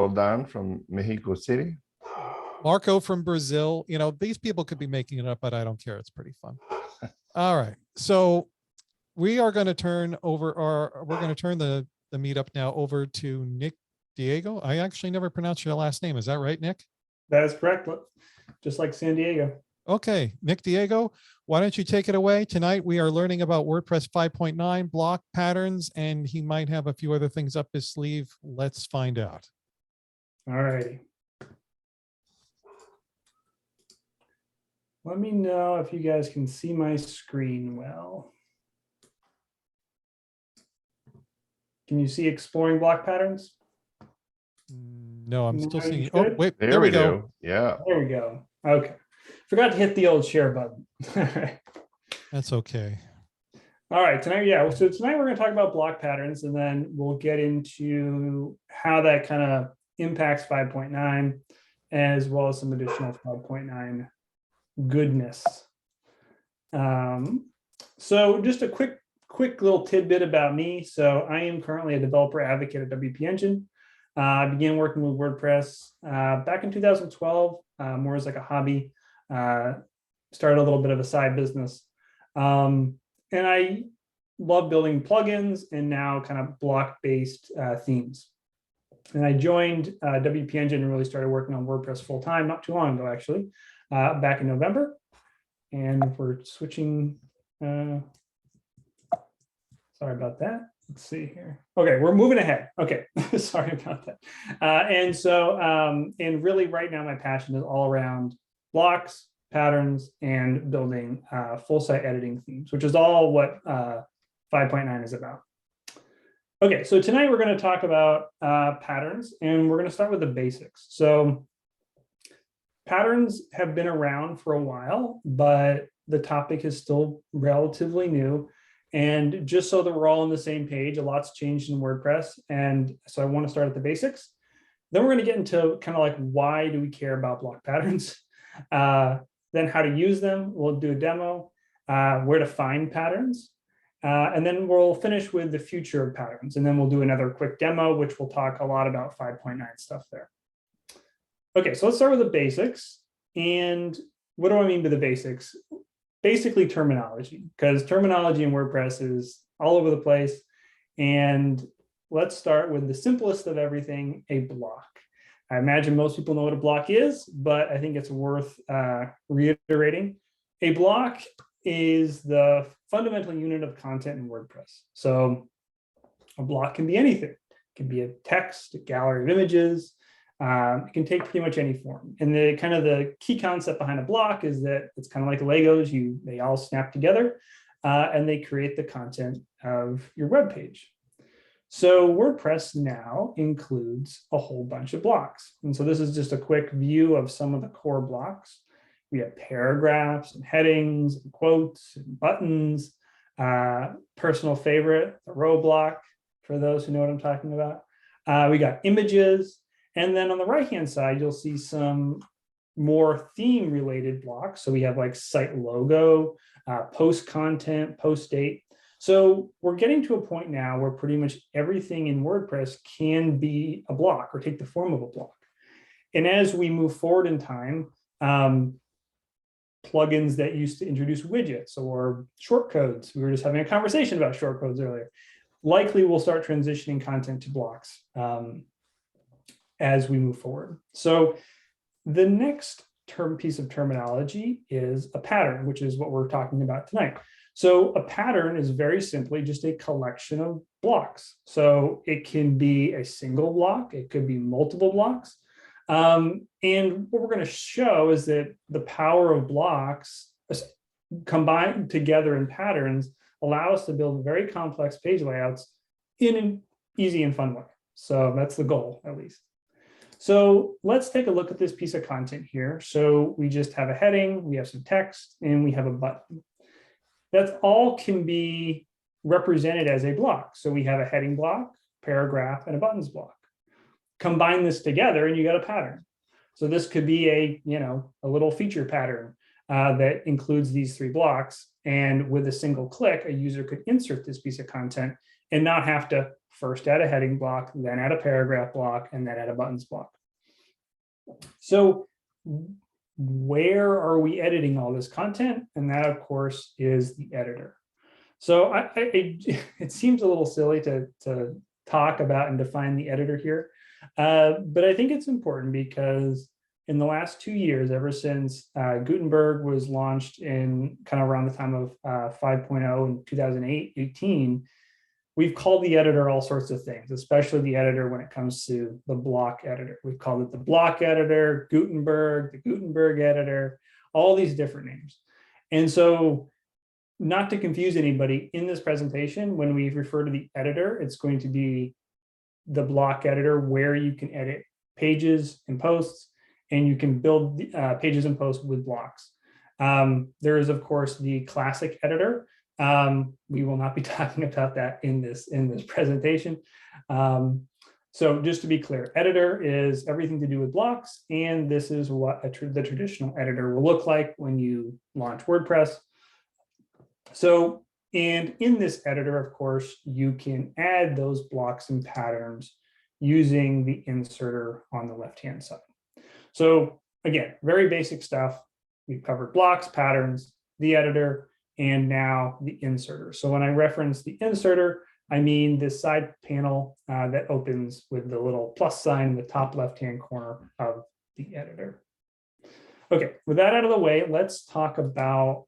Roldan from Mexico City. Marco from Brazil. You know, these people could be making it up, but I don't care. It's pretty fun. All right. So we are going to turn over, or we're going to turn the meetup now over to Nick Diego. I actually never pronounced your last name. Is that right, Nick? That is correct. Just like San Diego. Okay, Nick Diego, why don't you take it away? Tonight we are learning about WordPress 5.9 block patterns, and he might have a few other things up his sleeve. Let's find out. All righty. Let me know if you guys can see my screen well. Can you see exploring block patterns? No, I'm still seeing. Oh, Good? wait, There we go. Yeah. There we go. Okay. Forgot to hit the old share button. That's okay. All right, tonight, yeah. So tonight we're going to talk about block patterns, and then we'll get into how that kind of impacts 5.9, as well as some additional 5.9 goodness. So just a quick little tidbit about me. So I am currently a developer advocate at WP Engine. I began working with WordPress back in 2012, more as like a hobby. Started a little bit of a side business. And I love building plugins and now kind of block-based themes. And I joined WP Engine and really started working on WordPress full-time not too long ago, actually, back in November. And we're switching. Sorry about that. Let's see here. Okay, we're moving ahead. Okay, sorry about that. And really right now my passion is all around blocks, patterns, and building full site editing themes, which is all what 5.9 is about. Okay, so tonight we're going to talk about patterns, and we're going to start with the basics. So patterns have been around for a while, but the topic is still relatively new. And just so that we're all on the same page, a lot's changed in WordPress. And so I want to start at the basics. Then we're going to get into kind of like, why do we care about block patterns? Then how to use them. We'll do a demo, where to find patterns. And then we'll finish with the future of patterns. And then we'll do another quick demo, which will talk a lot about 5.9 stuff there. Okay, so let's start with the basics. And what do I mean by the basics? Basically terminology, because terminology in WordPress is all over the place. And let's start with the simplest of everything, a block. I imagine most people know what a block is, but I think it's worth reiterating. A block is the fundamental unit of content in WordPress. So a block can be anything. It can be a text, a gallery of images. It can take pretty much any form. And the kind of the key concept behind a block is that it's kind of like Legos. They all snap together and they create the content of your web page. So WordPress now includes a whole bunch of blocks. And so this is just a quick view of some of the core blocks. We have paragraphs and headings and quotes and buttons, personal favorite, the row block, for those who know what I'm talking about. We got images. And then on the right-hand side, you'll see some more theme-related blocks. So we have like site logo, post content, post date. So we're getting to a point now where pretty much everything in WordPress can be a block or take the form of a block. And as we move forward in time, plugins that used to introduce widgets or shortcodes, we were just having a conversation about shortcodes earlier, likely will start transitioning content to blocks as we move forward. So the next piece of terminology is a pattern, which is what we're talking about tonight. So a pattern is very simply just a collection of blocks. So it can be a single block, it could be multiple blocks. And what we're going to show is that the power of blocks combined together in patterns allow us to build very complex page layouts in an easy and fun way. So that's the goal, at least. So let's take a look at this piece of content here. So we just have a heading, we have some text, and we have a button. That all can be represented as a block. So we have a heading block, paragraph, and a buttons block. Combine this together and you got a pattern. So this could be a little feature pattern that includes these three blocks. And with a single click, a user could insert this piece of content and not have to first add a heading block, then add a paragraph block, and then add a buttons block. So where are we editing all this content? And that, of course, is the editor. So it seems a little silly to talk about and define the editor here, but I think it's important because in the last 2 years, ever since Gutenberg was launched in kind of around the time of 5.0 in 2018, we've called the editor all sorts of things, especially the editor when it comes to the block editor. We've called it the block editor, Gutenberg, the Gutenberg editor, all these different names. And so, not to confuse anybody, in this presentation, when we refer to the editor, it's going to be the block editor where you can edit pages and posts, and you can build pages and posts with blocks. There is, of course, the classic editor. We will not be talking about that in this presentation. So just to be clear, editor is everything to do with blocks, and this is what the traditional editor will look like when you launch WordPress. So, and in this editor, of course, you can add those blocks and patterns using the inserter on the left-hand side. So again, very basic stuff. We've covered blocks, patterns, the editor, and now the inserter. So when I reference the inserter, I mean this side panel that opens with the little plus sign in the top left-hand corner of the editor. Okay, with that out of the way, let's talk about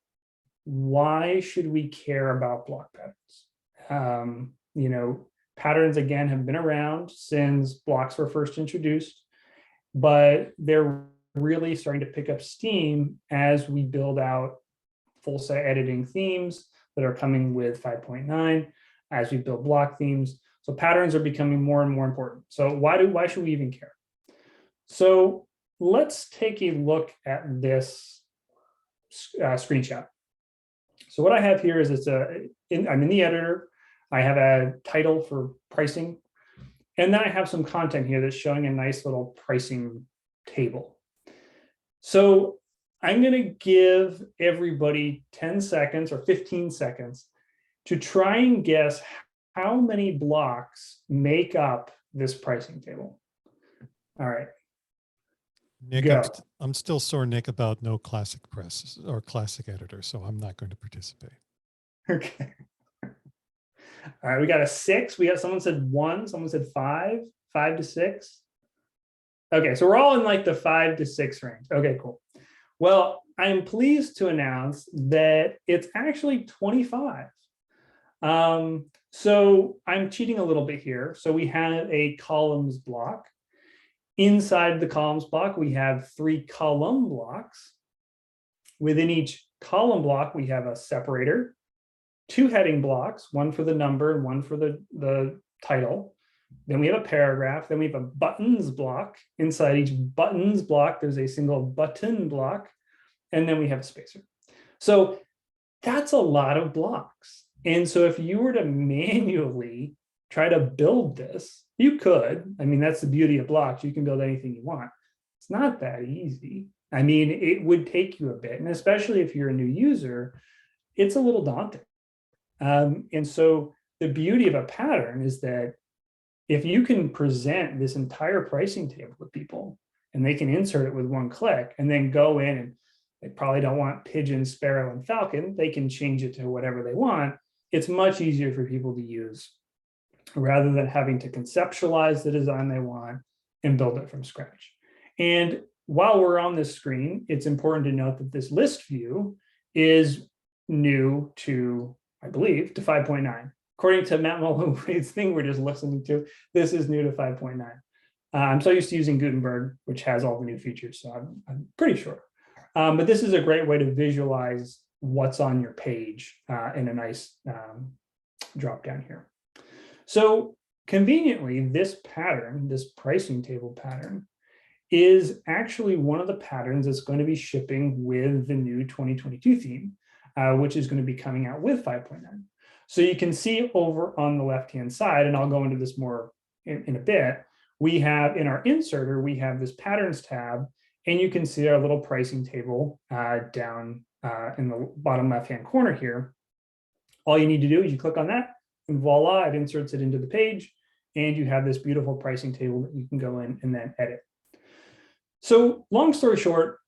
why should we care about block patterns? You know, patterns, again, have been around since blocks were first introduced, but they're really starting to pick up steam as we build out full site editing themes that are coming with 5.9, as we build block themes. So patterns are becoming more and more important. So why should we even care? So let's take a look at this screenshot. So what I have here is I'm in the editor. I have a title for pricing, and then I have some content here that's showing a nice little pricing table. So I'm going to give everybody 10 seconds or 15 seconds to try and guess how many blocks make up this pricing table. All right. Nick, Go. I'm still sore, Nick, about no classic press or classic editor, so I'm not going to participate. Okay. All right, we got a 6. We got someone said 1, someone said 5, 5 to 6. Okay, so we're all in like the 5 to 6 range. Okay, cool. Well, I'm pleased to announce that it's actually 25. So I'm cheating a little bit here. So we have a columns block. Inside the columns block, we have 3 column blocks. Within each column block, we have a separator, 2 heading blocks, one for the number and one for the title. Then we have a paragraph. Then we have a buttons block. Inside each buttons block, there's a single button block. And then we have a spacer. So that's a lot of blocks. And so if you were to manually try to build this, you could. I mean, that's the beauty of blocks. You can build anything you want. It's not that easy. I mean, it would take you a bit. And especially if you're a new user, it's a little daunting. And so the beauty of a pattern is that if you can present this entire pricing table with people and they can insert it with one click and then go in, and they probably don't want pigeon, sparrow, and falcon, they can change it to whatever they want. It's much easier for people to use rather than having to conceptualize the design they want and build it from scratch. And while we're on this screen, it's important to note that this list view is new to, I believe, to 5.9. According to Matt Mullenweg's thing we're just listening to, this is new to 5.9. I'm so used to using Gutenberg, which has all the new features, so I'm pretty sure. But this is a great way to visualize what's on your page in a nice drop down here. So conveniently, this pattern, this pricing table pattern, is actually one of the patterns that's going to be shipping with the new 2022 theme, which is going to be coming out with 5.9. So you can see over on the left-hand side, and I'll go into this more in a bit, we have in our inserter, we have this patterns tab, and you can see our little pricing table down in the bottom left-hand corner here. All you need to do is you click on that, and voila, it inserts it into the page. And you have this beautiful pricing table that you can go in and then edit. So long story short,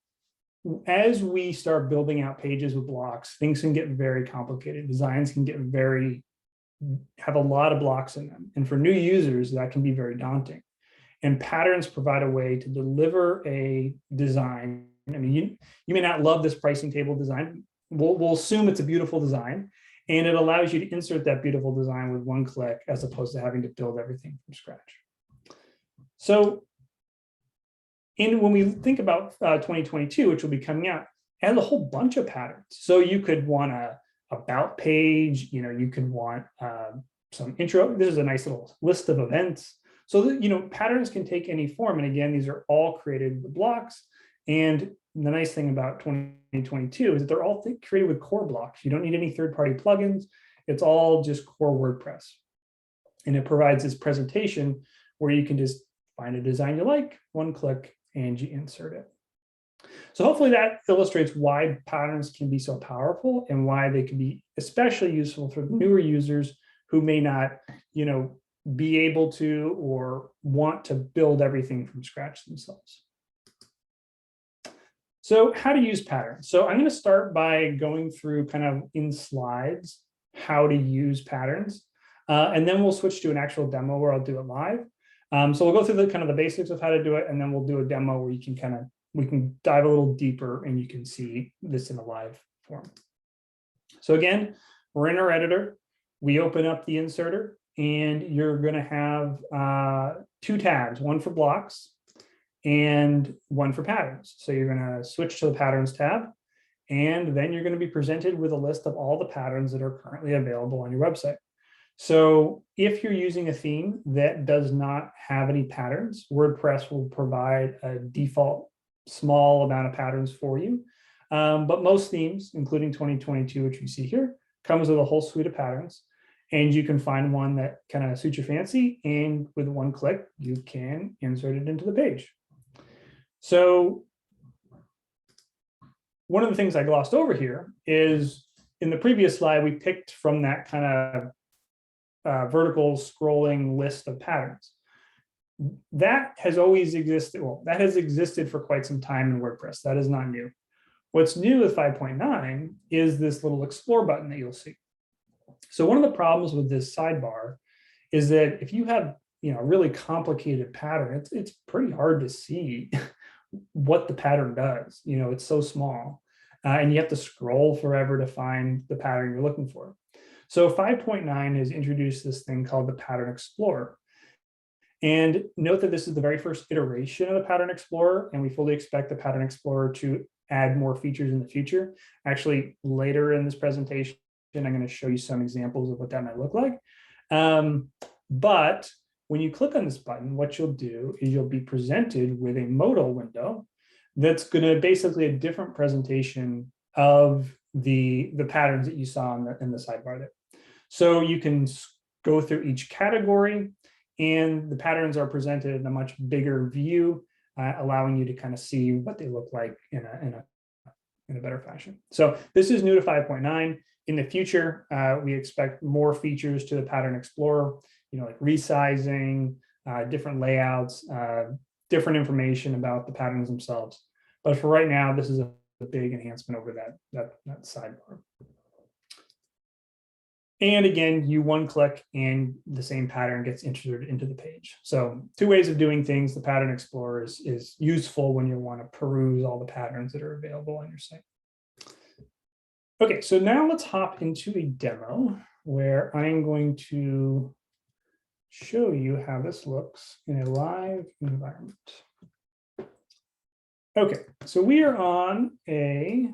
as we start building out pages with blocks, things can get very complicated. Designs can get have a lot of blocks in them. And for new users, that can be very daunting. And patterns provide a way to deliver a design. I mean, you may not love this pricing table design. We'll assume it's a beautiful design, and it allows you to insert that beautiful design with one click as opposed to having to build everything from scratch. So when we think about 2022, which will be coming out, it has a whole bunch of patterns. So you could want a about page, you could want some intro. This is a nice little list of events. So that, patterns can take any form. And again, these are all created with blocks. And the nice thing about 2022 is that they're all created with core blocks. You don't need any third-party plugins. It's all just core WordPress. And it provides this presentation where you can just find a design you like, one click, and you insert it. So hopefully that illustrates why patterns can be so powerful and why they can be especially useful for newer users who may not, be able to or want to build everything from scratch themselves. So how to use patterns. So I'm going to start by going through kind of in slides how to use patterns, and then we'll switch to an actual demo where I'll do it live. So we'll go through the kind of the basics of how to do it, and then we'll do a demo where you can we can dive a little deeper and you can see this in a live form. So again, we're in our editor. We open up the inserter, and you're going to have two tabs, one for blocks and one for patterns. So you're going to switch to the patterns tab, and then you're going to be presented with a list of all the patterns that are currently available on your website. So if you're using a theme that does not have any patterns, WordPress will provide a default small amount of patterns for you. But most themes, including 2022, which you see here, comes with a whole suite of patterns. And you can find one that kind of suits your fancy. And with one click, you can insert it into the page. So one of the things I glossed over here is in the previous slide, we picked from that kind of vertical scrolling list of patterns. That has always existed. Well, that has existed for quite some time in WordPress. That is not new. What's new with 5.9 is this little explore button that you'll see. So one of the problems with this sidebar is that if you have a really complicated pattern, it's pretty hard to see what the pattern does. It's so small, and you have to scroll forever to find the pattern you're looking for. So 5.9 has introduced this thing called the Pattern Explorer. And note that this is the very first iteration of the Pattern Explorer, and we fully expect the Pattern Explorer to add more features in the future. Actually, later in this presentation, I'm going to show you some examples of what that might look like. But when you click on this button, what you'll do is you'll be presented with a modal window that's going to basically a different presentation of the patterns that you saw in the sidebar there. So you can go through each category, and the patterns are presented in a much bigger view, allowing you to kind of see what they look like in a better fashion. So this is new to 5.9. In the future, we expect more features to the Pattern Explorer, like resizing, different layouts, different information about the patterns themselves. But for right now, this is a big enhancement over that sidebar. And again, you one click and the same pattern gets inserted into the page. So two ways of doing things. The Pattern Explorer is useful when you want to peruse all the patterns that are available on your site. Okay, so now let's hop into a demo where I'm going to show you how this looks in a live environment. Okay, so we are on a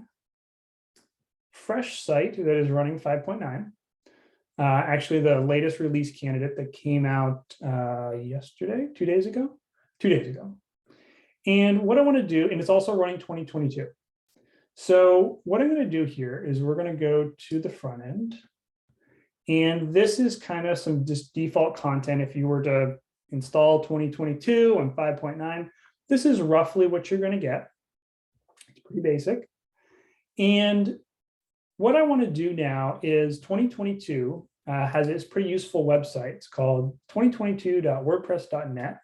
fresh site that is running 5.9. Actually, the latest release candidate that came out yesterday, 2 days ago. And what I want to do, and it's also running 2022. So what I'm going to do here is we're going to go to the front end. And this is kind of some just default content. If you were to install 2022 on 5.9, this is roughly what you're going to get. It's pretty basic. And what I want to do now is 2022 has this pretty useful website. It's called 2022.wordpress.net.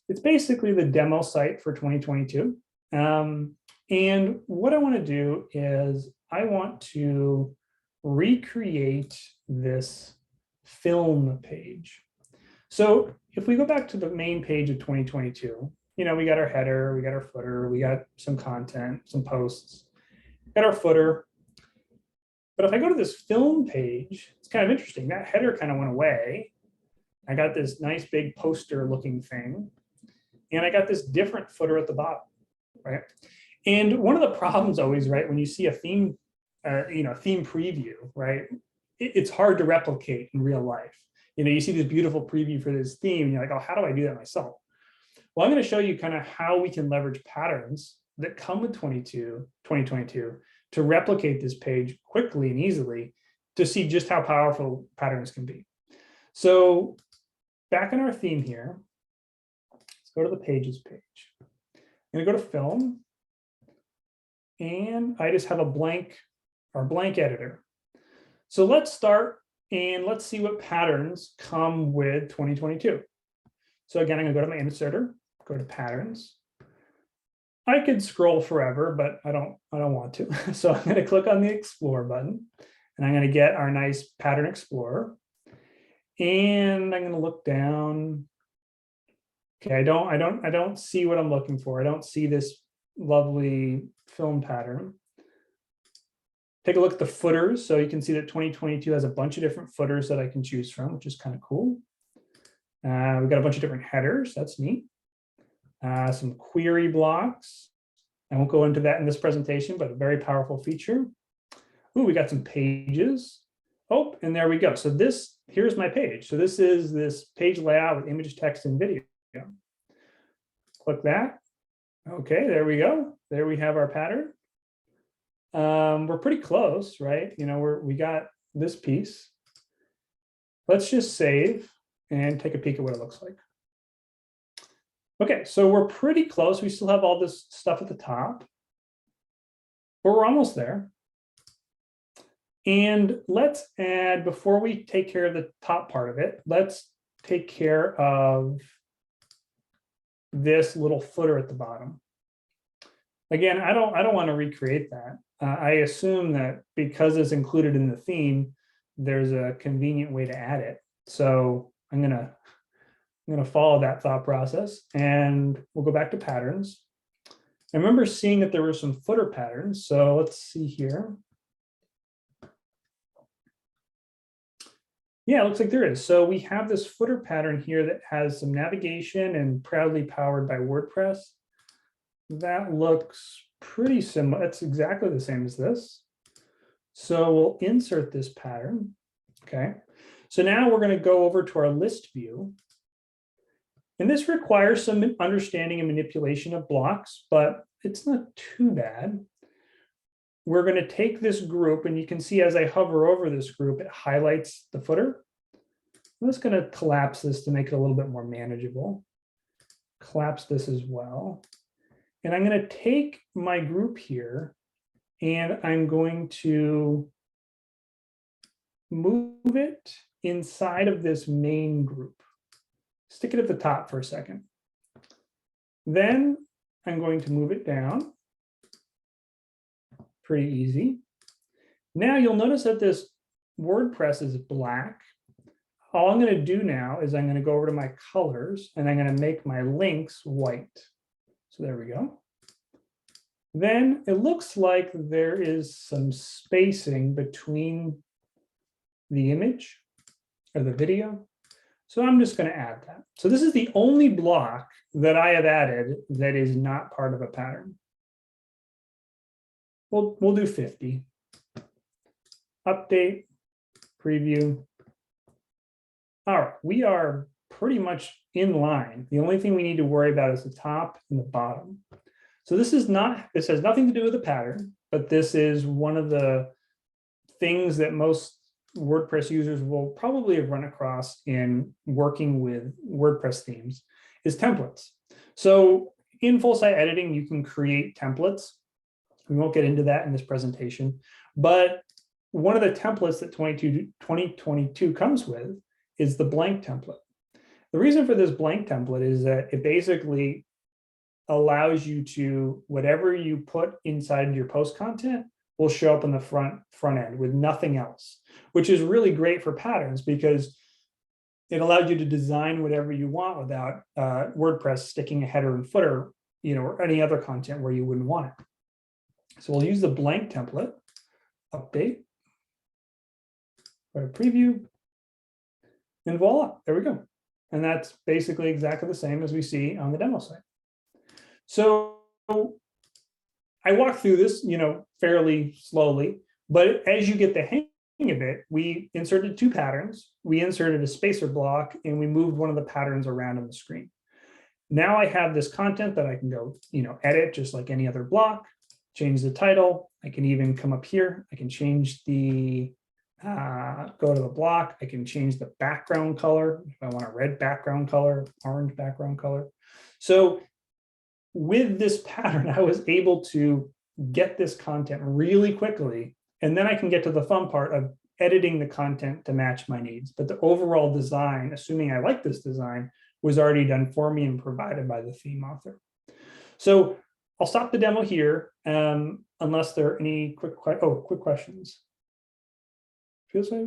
It's basically the demo site for 2022. And what I want to do is I want to recreate this film page. So if we go back to the main page of 2022, we got our header, we got our footer, we got some content, some posts, got our footer. But if I go to this film page, it's kind of interesting. That header kind of went away. I got this nice big poster looking thing. And I got this different footer at the bottom, right? And one of the problems always, right, when you see a theme, theme preview, right, it's hard to replicate in real life. You see this beautiful preview for this theme, and you're like, oh, how do I do that myself? Well, I'm going to show you kind of how we can leverage patterns that come with 2022 to replicate this page quickly and easily to see just how powerful patterns can be. So back in our theme here, let's go to the pages page. I'm going to go to film, and I just have a blank editor. So let's start and let's see what patterns come with 2022. So again, I'm going to go to my inserter, go to patterns. I could scroll forever, but I don't want to. So I'm going to click on the Explore button, and I'm going to get our nice pattern explorer. And I'm going to look down. Okay, I don't see what I'm looking for. I don't see this lovely film pattern. Take a look at the footers. So you can see that 2022 has a bunch of different footers that I can choose from, which is kind of cool. We've got a bunch of different headers. That's neat. Some query blocks. I won't go into that in this presentation, but a very powerful feature. Ooh, we got some pages. Oh, and there we go. So here's my page. So this is this page layout with image, text, and video. Click that. Okay, there we go. There we have our pattern. We're pretty close, right? We got this piece. Let's just save and take a peek at what it looks like. Okay, so we're pretty close. We still have all this stuff at the top, but we're almost there. And let's add, before we take care of the top part of it, let's take care of this little footer at the bottom. Again, I don't want to recreate that. I assume that because it's included in the theme, there's a convenient way to add it. So I'm gonna follow that thought process, and we'll go back to patterns. I remember seeing that there were some footer patterns. So let's see here. Yeah, it looks like there is. So we have this footer pattern here that has some navigation and proudly powered by WordPress. That looks pretty similar. It's exactly the same as this. So we'll insert this pattern. Okay. So now we're going to go over to our list view. And this requires some understanding and manipulation of blocks, but it's not too bad. We're going to take this group, and you can see as I hover over this group, it highlights the footer. I'm just going to collapse this to make it a little bit more manageable. Collapse this as well. And I'm going to take my group here, and I'm going to move it inside of this main group. Stick it at the top for a second. Then I'm going to move it down. Pretty easy. Now you'll notice that this WordPress is black. All I'm going to do now is I'm going to go over to my colors, and I'm going to make my links white. So there we go. Then it looks like there is some spacing between the image or the video. So I'm just going to add that. So this is the only block that I have added that is not part of a pattern. We'll do 50. Update, preview. All right, we are pretty much in line. The only thing we need to worry about is the top and the bottom. So this has nothing to do with the pattern, but this is one of the things that most WordPress users will probably have run across in working with WordPress themes is templates. So in full site editing, you can create templates. We won't get into that in this presentation, but one of the templates that 2022 comes with is the blank template. The reason for this blank template is that it basically allows you to, whatever you put inside your post content will show up on the front end with nothing else, which is really great for patterns because it allowed you to design whatever you want without WordPress sticking a header and footer, or any other content where you wouldn't want it. So we'll use the blank template, update, go to preview, and voila, there we go. And that's basically exactly the same as we see on the demo site. So I walked through this, fairly slowly, but as you get the hang of it, we inserted 2 patterns. We inserted a spacer block and we moved one of the patterns around on the screen. Now I have this content that I can go, edit just like any other block, change the title. I can even come up here. I can change the, go to the block. I can change the background color. If I want a red background color, orange background color. So with this pattern, I was able to get this content really quickly. And then I can get to the fun part of editing the content to match my needs. But the overall design, assuming I like this design, was already done for me and provided by the theme author. So I'll stop the demo here, unless there are any quick questions. Feels like,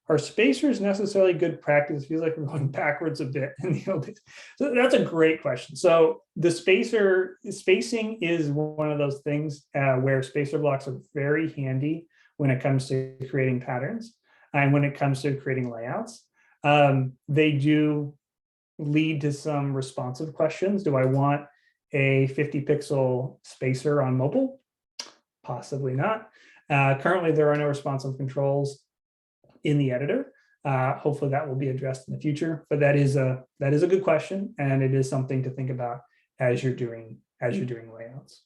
are spacers necessarily good practice? Feels like we're going backwards a bit in the old days. So that's a great question. So the spacing is one of those things where spacer blocks are very handy when it comes to creating patterns and when it comes to creating layouts. They do lead to some responsive questions. Do I want a 50 pixel spacer on mobile? Possibly not. Currently, there are no responsive controls in the editor. Hopefully that will be addressed in the future, but that is a good question, and it is something to think about as you're doing layouts.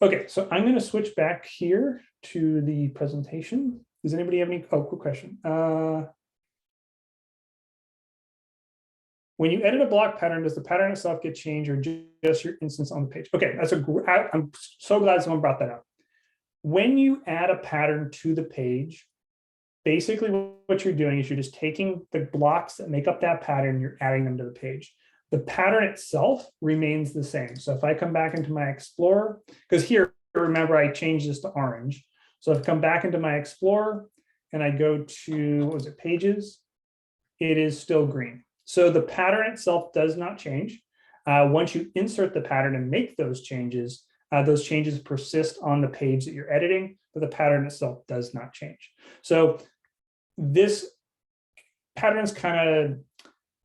Okay, so I'm going to switch back here to the presentation. Does anybody have any quick question? When you edit a block pattern, does the pattern itself get changed or just your instance on the page? Okay, I'm so glad someone brought that up. When you add a pattern to the page, basically what you're doing is you're just taking the blocks that make up that pattern, you're adding them to the page. The pattern itself remains the same. So if I come back into my Explorer, because here, remember, I changed this to orange. So if I come back into my Explorer and I go to, what was it, pages, it is still green. So the pattern itself does not change. Once you insert the pattern and make those changes persist on the page that you're editing, but the pattern itself does not change. So this patterns kind of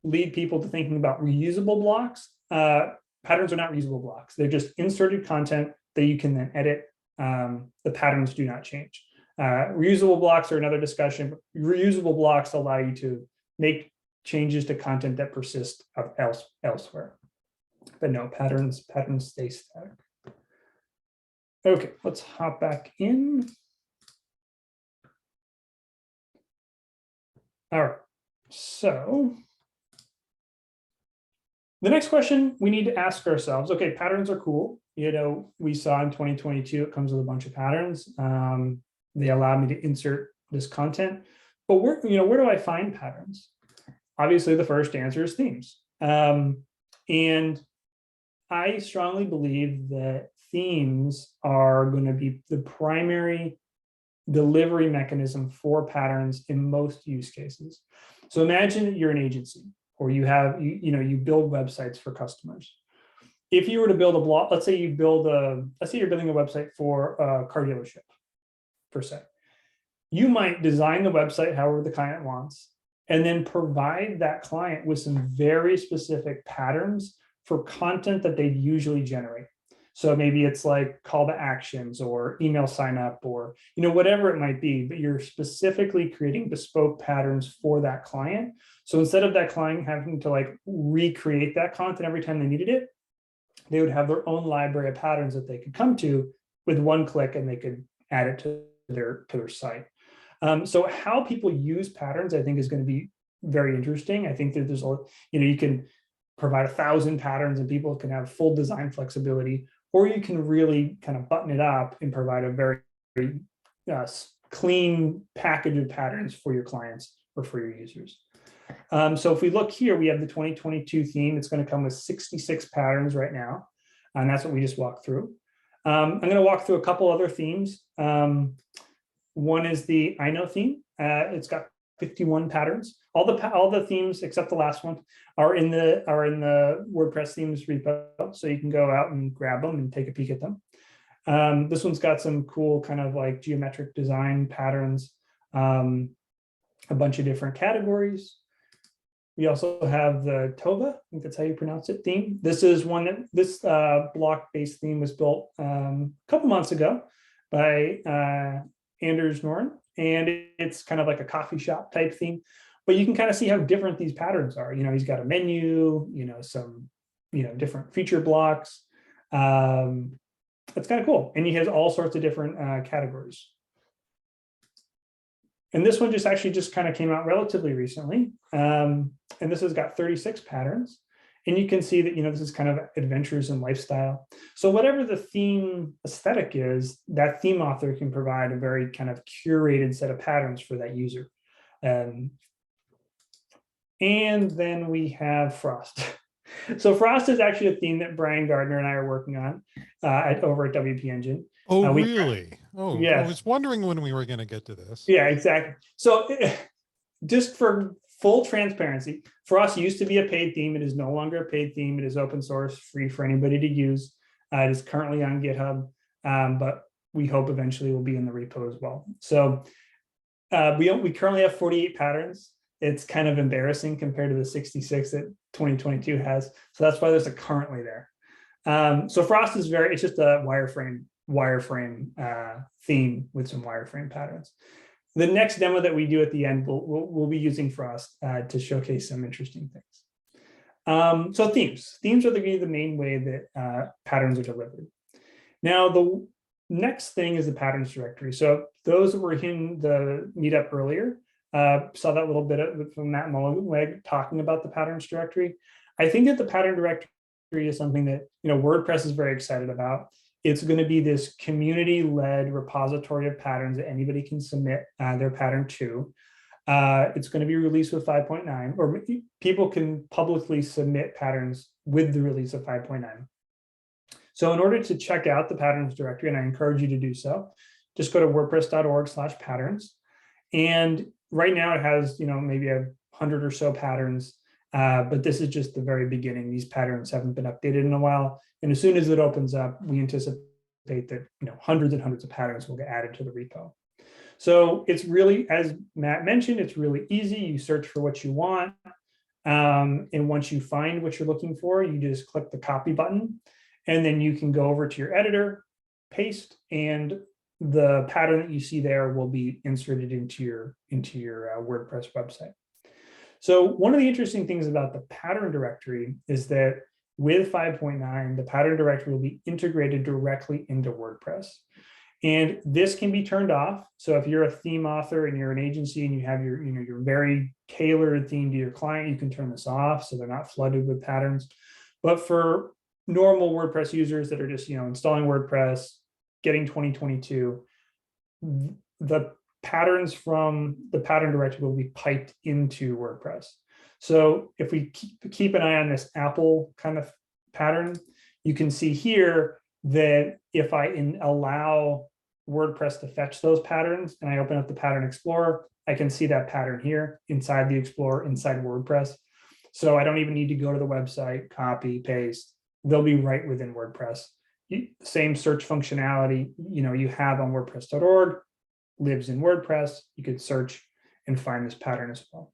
lead people to thinking about reusable blocks. Patterns are not reusable blocks. They're just inserted content that you can then edit. The patterns do not change. Reusable blocks are another discussion, but reusable blocks allow you to make changes to content that persist elsewhere. But no, patterns stay static. Okay, let's hop back in. All right, so the next question we need to ask ourselves, okay, patterns are cool. We saw in 2022, it comes with a bunch of patterns. They allow me to insert this content, but where do I find patterns? Obviously, the first answer is themes. And I strongly believe that themes are going to be the primary delivery mechanism for patterns in most use cases. So imagine you're an agency or you build websites for customers. If you were to build a blog, let's say you're building a website for a car dealership, per se. You might design the website however the client wants, and then provide that client with some very specific patterns for content that they usually generate. So maybe it's like call to actions or email sign up or whatever it might be, but you're specifically creating bespoke patterns for that client. So instead of that client having to recreate that content every time they needed it, they would have their own library of patterns that they could come to with one click, and they could add it to their site. So how people use patterns, I think, is going to be very interesting. I think that there's you can provide 1,000 patterns and people can have full design flexibility, or you can really kind of button it up and provide a very clean package of patterns for your clients or for your users. So if we look here, we have the 2022 theme. It's going to come with 66 patterns right now. And that's what we just walked through. I'm going to walk through a couple other themes. One is the I know theme. It's got 51 patterns. All the themes except the last one are in the WordPress themes repo, so you can go out and grab them and take a peek at them. This one's got some cool kind of like geometric design patterns, a bunch of different categories. We also have the Tova, I think that's how you pronounce it, theme. This is one that this block-based theme was built a couple months ago by Anders Noren, and it's kind of like a coffee shop type theme. But you can kind of see how different these patterns are. You know, he's got a menu, you know, some, you know, different feature blocks. It's kind of cool, and he has all sorts of different categories. And this one just kind of came out relatively recently. And this has got 36 patterns. And you can see that, you know, this is kind of adventures and lifestyle. So whatever the theme aesthetic is, that theme author can provide a very kind of curated set of patterns for that user. And then we have Frost. So Frost is actually a theme that Brian Gardner and I are working on over at WP Engine. Oh, really? Oh, yeah. I was wondering when we were going to get to this. Yeah, exactly. So just for full transparency, Frost used to be a paid theme. It is no longer a paid theme. It is open source, free for anybody to use. It is currently on GitHub, but we hope eventually will be in the repo as well. So we currently have 48 patterns. It's kind of embarrassing compared to the 66 that 2022 has. So that's why there's a currently there. So Frost is it's just a wireframe theme with some wireframe patterns. The next demo that we do at the end, we'll be using Frost to showcase some interesting things. So themes are the main way that patterns are delivered. Now, the next thing is the patterns directory. So those that were in the meetup earlier saw that little bit from Matt Mullenweg talking about the patterns directory. I think that the pattern directory is something that, you know, WordPress is very excited about. It's going to be this community-led repository of patterns that anybody can submit their pattern to. It's going to be released with 5.9, or people can publicly submit patterns with the release of 5.9. So in order to check out the patterns directory, and I encourage you to do so, just go to wordpress.org/patterns. And right now it has, you know, maybe 100 or so patterns, but this is just the very beginning. These patterns haven't been updated in a while. And as soon as it opens up, we anticipate that, you know, hundreds and hundreds of patterns will get added to the repo. So it's really, as Matt mentioned, it's really easy. You search for what you want. And once you find what you're looking for, you just click the copy button, and then you can go over to your editor, paste, and the pattern that you see there will be inserted into your WordPress website. So one of the interesting things about the pattern directory is that with 5.9, the pattern directory will be integrated directly into WordPress. And this can be turned off. So if you're a theme author and you're an agency and you have your, you know, your very tailored theme to your client, you can turn this off so they're not flooded with patterns. But for normal WordPress users that are just, you know, installing WordPress, getting 2022, the patterns from the pattern directory will be piped into WordPress. So if we keep an eye on this Apple kind of pattern, you can see here that if I allow WordPress to fetch those patterns and I open up the Pattern Explorer, I can see that pattern here inside the Explorer, inside WordPress. So I don't even need to go to the website, copy, paste. They'll be right within WordPress. Same search functionality, you know, you have on WordPress.org, lives in WordPress. You could search and find this pattern as well.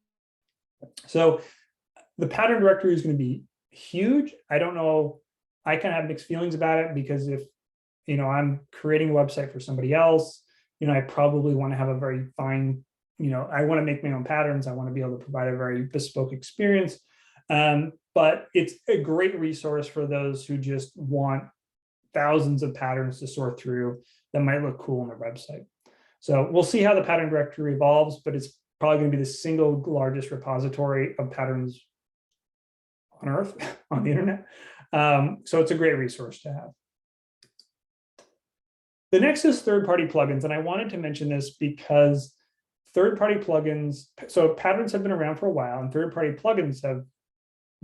So the pattern directory is going to be huge. I don't know. I kind of have mixed feelings about it because if, you know, I'm creating a website for somebody else, you know, I probably want to have a very fine, you know, I want to make my own patterns. I want to be able to provide a very bespoke experience. But it's a great resource for those who just want thousands of patterns to sort through that might look cool on their website. So we'll see how the pattern directory evolves, but it's probably going to be the single largest repository of patterns on Earth, on the internet. So it's a great resource to have. The next is third-party plugins, and I wanted to mention this because third-party plugins, so patterns have been around for a while, and third-party plugins have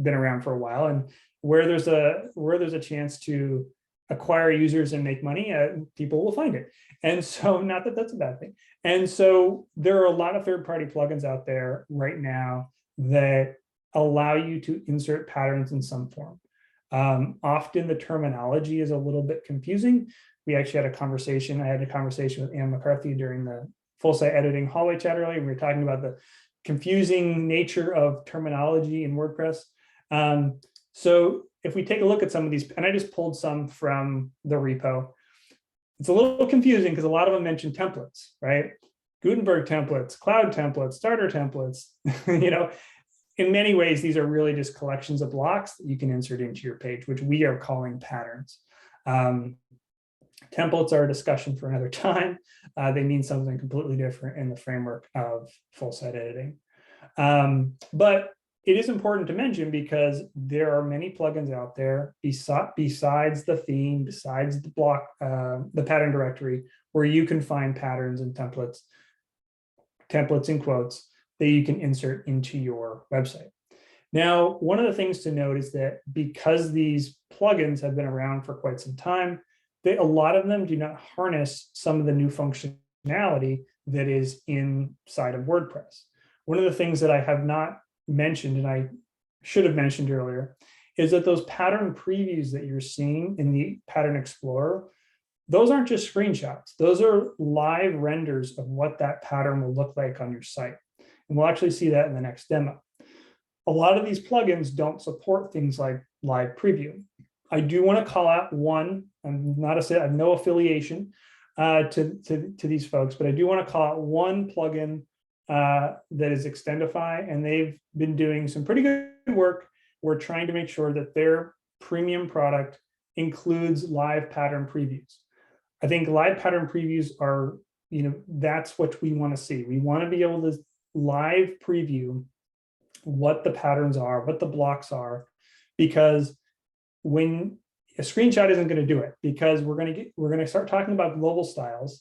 been around for a while. And where there's a chance to acquire users and make money, people will find it. And so, not that that's a bad thing. And so there are a lot of third-party plugins out there right now that allow you to insert patterns in some form. Often the terminology is a little bit confusing. We actually had a conversation. I had a conversation with Ann McCarthy during the full site editing hallway chat earlier. We were talking about the confusing nature of terminology in WordPress. So if we take a look at some of these, and I just pulled some from the repo, it's a little confusing because a lot of them mention templates, right? Gutenberg templates, cloud templates, starter templates. You know, in many ways, these are really just collections of blocks that you can insert into your page, which we are calling patterns. Templates are a discussion for another time. They mean something completely different in the framework of full site editing. But it is important to mention because there are many plugins out there besides the theme, besides the block, the pattern directory, where you can find patterns and templates in quotes, that you can insert into your website. Now, one of the things to note is that because these plugins have been around for quite some time, a lot of them do not harness some of the new functionality that is inside of WordPress. One of the things that I have not mentioned, and I should have mentioned earlier, is that those pattern previews that you're seeing in the Pattern Explorer, those aren't just screenshots. Those are live renders of what that pattern will look like on your site. And we'll actually see that in the next demo. A lot of these plugins don't support things like live preview. I do want to call out one. I have no affiliation to these folks, but I do want to call out one plugin that is Extendify, and they've been doing some pretty good work. We're trying to make sure that their premium product includes live pattern previews. I think live pattern previews are, that's what we want to see. We want to be able to live preview what the patterns are, what the blocks are, because when a screenshot isn't going to do it, because we're going to start talking about global styles,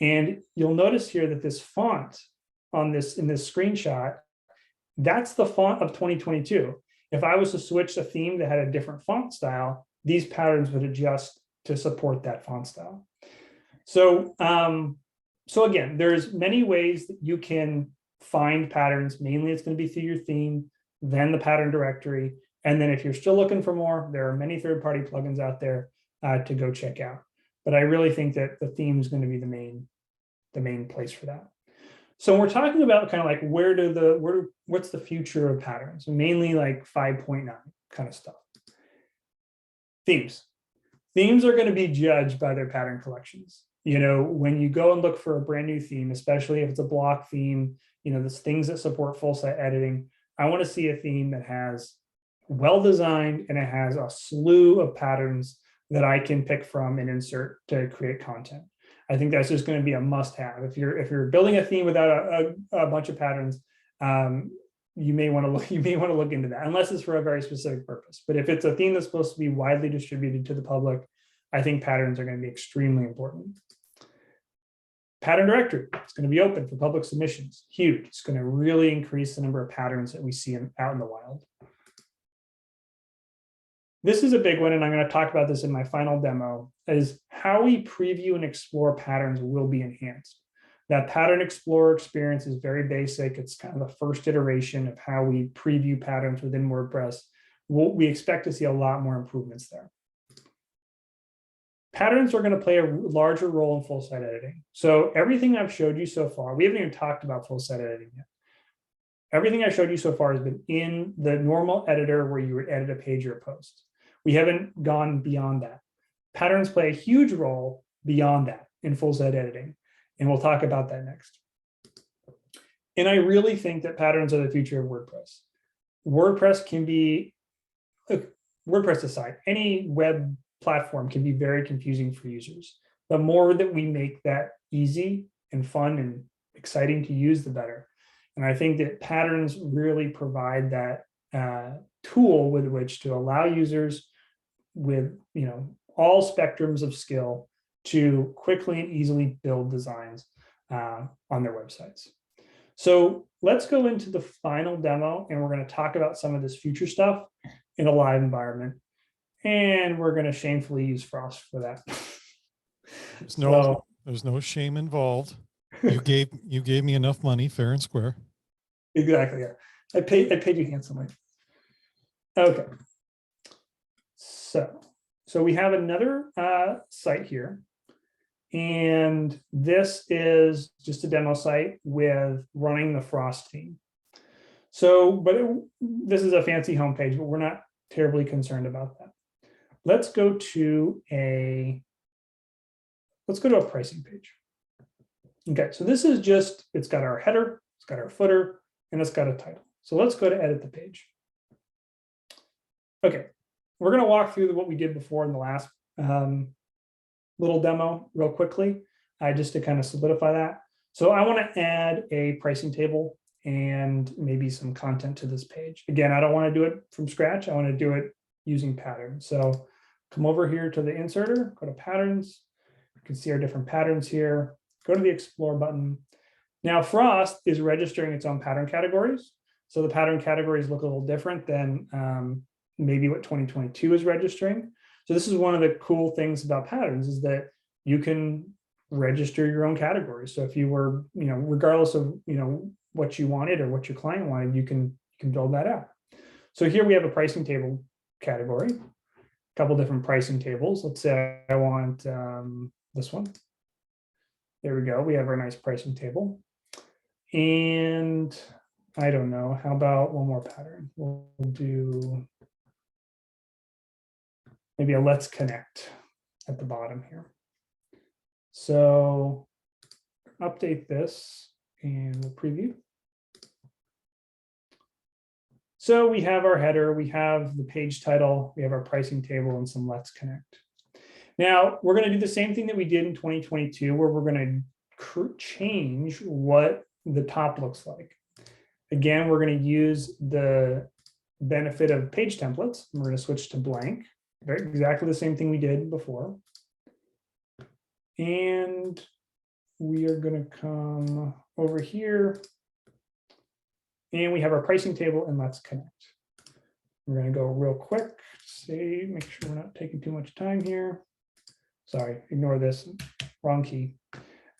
and you'll notice here that this font in this screenshot, that's the font of 2022. If I was to switch a theme that had a different font style, these patterns would adjust to support that font style. So, so again, there's many ways that you can find patterns. Mainly, it's going to be through your theme, then the pattern directory. And then if you're still looking for more, there are many third-party plugins out there to go check out. But I really think that the theme is going to be the main place for that. So we're talking about kind of like what's the future of patterns, mainly like 5.9 kind of stuff. Themes are going to be judged by their pattern collections. When you go and look for a brand new theme, especially if it's a block theme, there's things that support full site editing. I want to see a theme that has well-designed and it has a slew of patterns that I can pick from and insert to create content. I think that's just going to be a must-have. If you're building a theme without a bunch of patterns, you may want to look into that, unless it's for a very specific purpose. But if it's a theme that's supposed to be widely distributed to the public, I think patterns are going to be extremely important. Pattern directory, it's going to be open for public submissions. Huge. It's going to really increase the number of patterns that we see out in the wild. This is a big one, and I'm going to talk about this in my final demo, is how we preview and explore patterns will be enhanced. That Pattern Explorer experience is very basic. It's kind of the first iteration of how we preview patterns within WordPress. We expect to see a lot more improvements there. Patterns are going to play a larger role in full site editing. So everything I've showed you so far, we haven't even talked about full site editing yet. Everything I showed you so far has been in the normal editor where you would edit a page or a post. We haven't gone beyond that. Patterns play a huge role beyond that in full site editing, and we'll talk about that next. And I really think that patterns are the future of WordPress. WordPress can be, WordPress aside, any web platform can be very confusing for users. The more that we make that easy and fun and exciting to use, the better. And I think that patterns really provide that tool with which to allow users with all spectrums of skill to quickly and easily build designs on their websites. So let's go into the final demo, and we're going to talk about some of this future stuff in a live environment. And we're going to shamefully use Frost for that. There's no shame involved. You gave me enough money, fair and square. Exactly. Yeah. I paid you handsomely. Okay. So we have another site here. And this is just a demo site with running the Frost theme. So, this is a fancy homepage, but we're not terribly concerned about that. Let's go to a pricing page. Okay, so this is just, it's got our header, it's got our footer, and it's got a title. So let's go to edit the page. Okay, we're going to walk through what we did before in the last little demo real quickly, just to kind of solidify that. So I want to add a pricing table and maybe some content to this page. Again, I don't want to do it from scratch. I want to do it using patterns. So come over here to the inserter, go to patterns. You can see our different patterns here. Go to the explore button. Now Frost is registering its own pattern categories. So the pattern categories look a little different than maybe what 2022 is registering. So this is one of the cool things about patterns, is that you can register your own categories. So if you were, regardless of, what you wanted or what your client wanted, you can build that out. So here we have a pricing table category, a couple different pricing tables. Let's say I want this one. There we go. We have our nice pricing table. And I don't know, how about one more pattern? We'll do maybe a let's connect at the bottom here. So update this and we'll preview. So we have our header, we have the page title, we have our pricing table and some let's connect. Now we're going to do the same thing that we did in 2022, where we're going to change what the top looks like. Again, we're going to use the benefit of page templates. We're going to switch to blank. Exactly the same thing we did before. And we are going to come over here. And we have our pricing table, and let's connect. We're going to go real quick, make sure we're not taking too much time here. Sorry, ignore this, wrong key.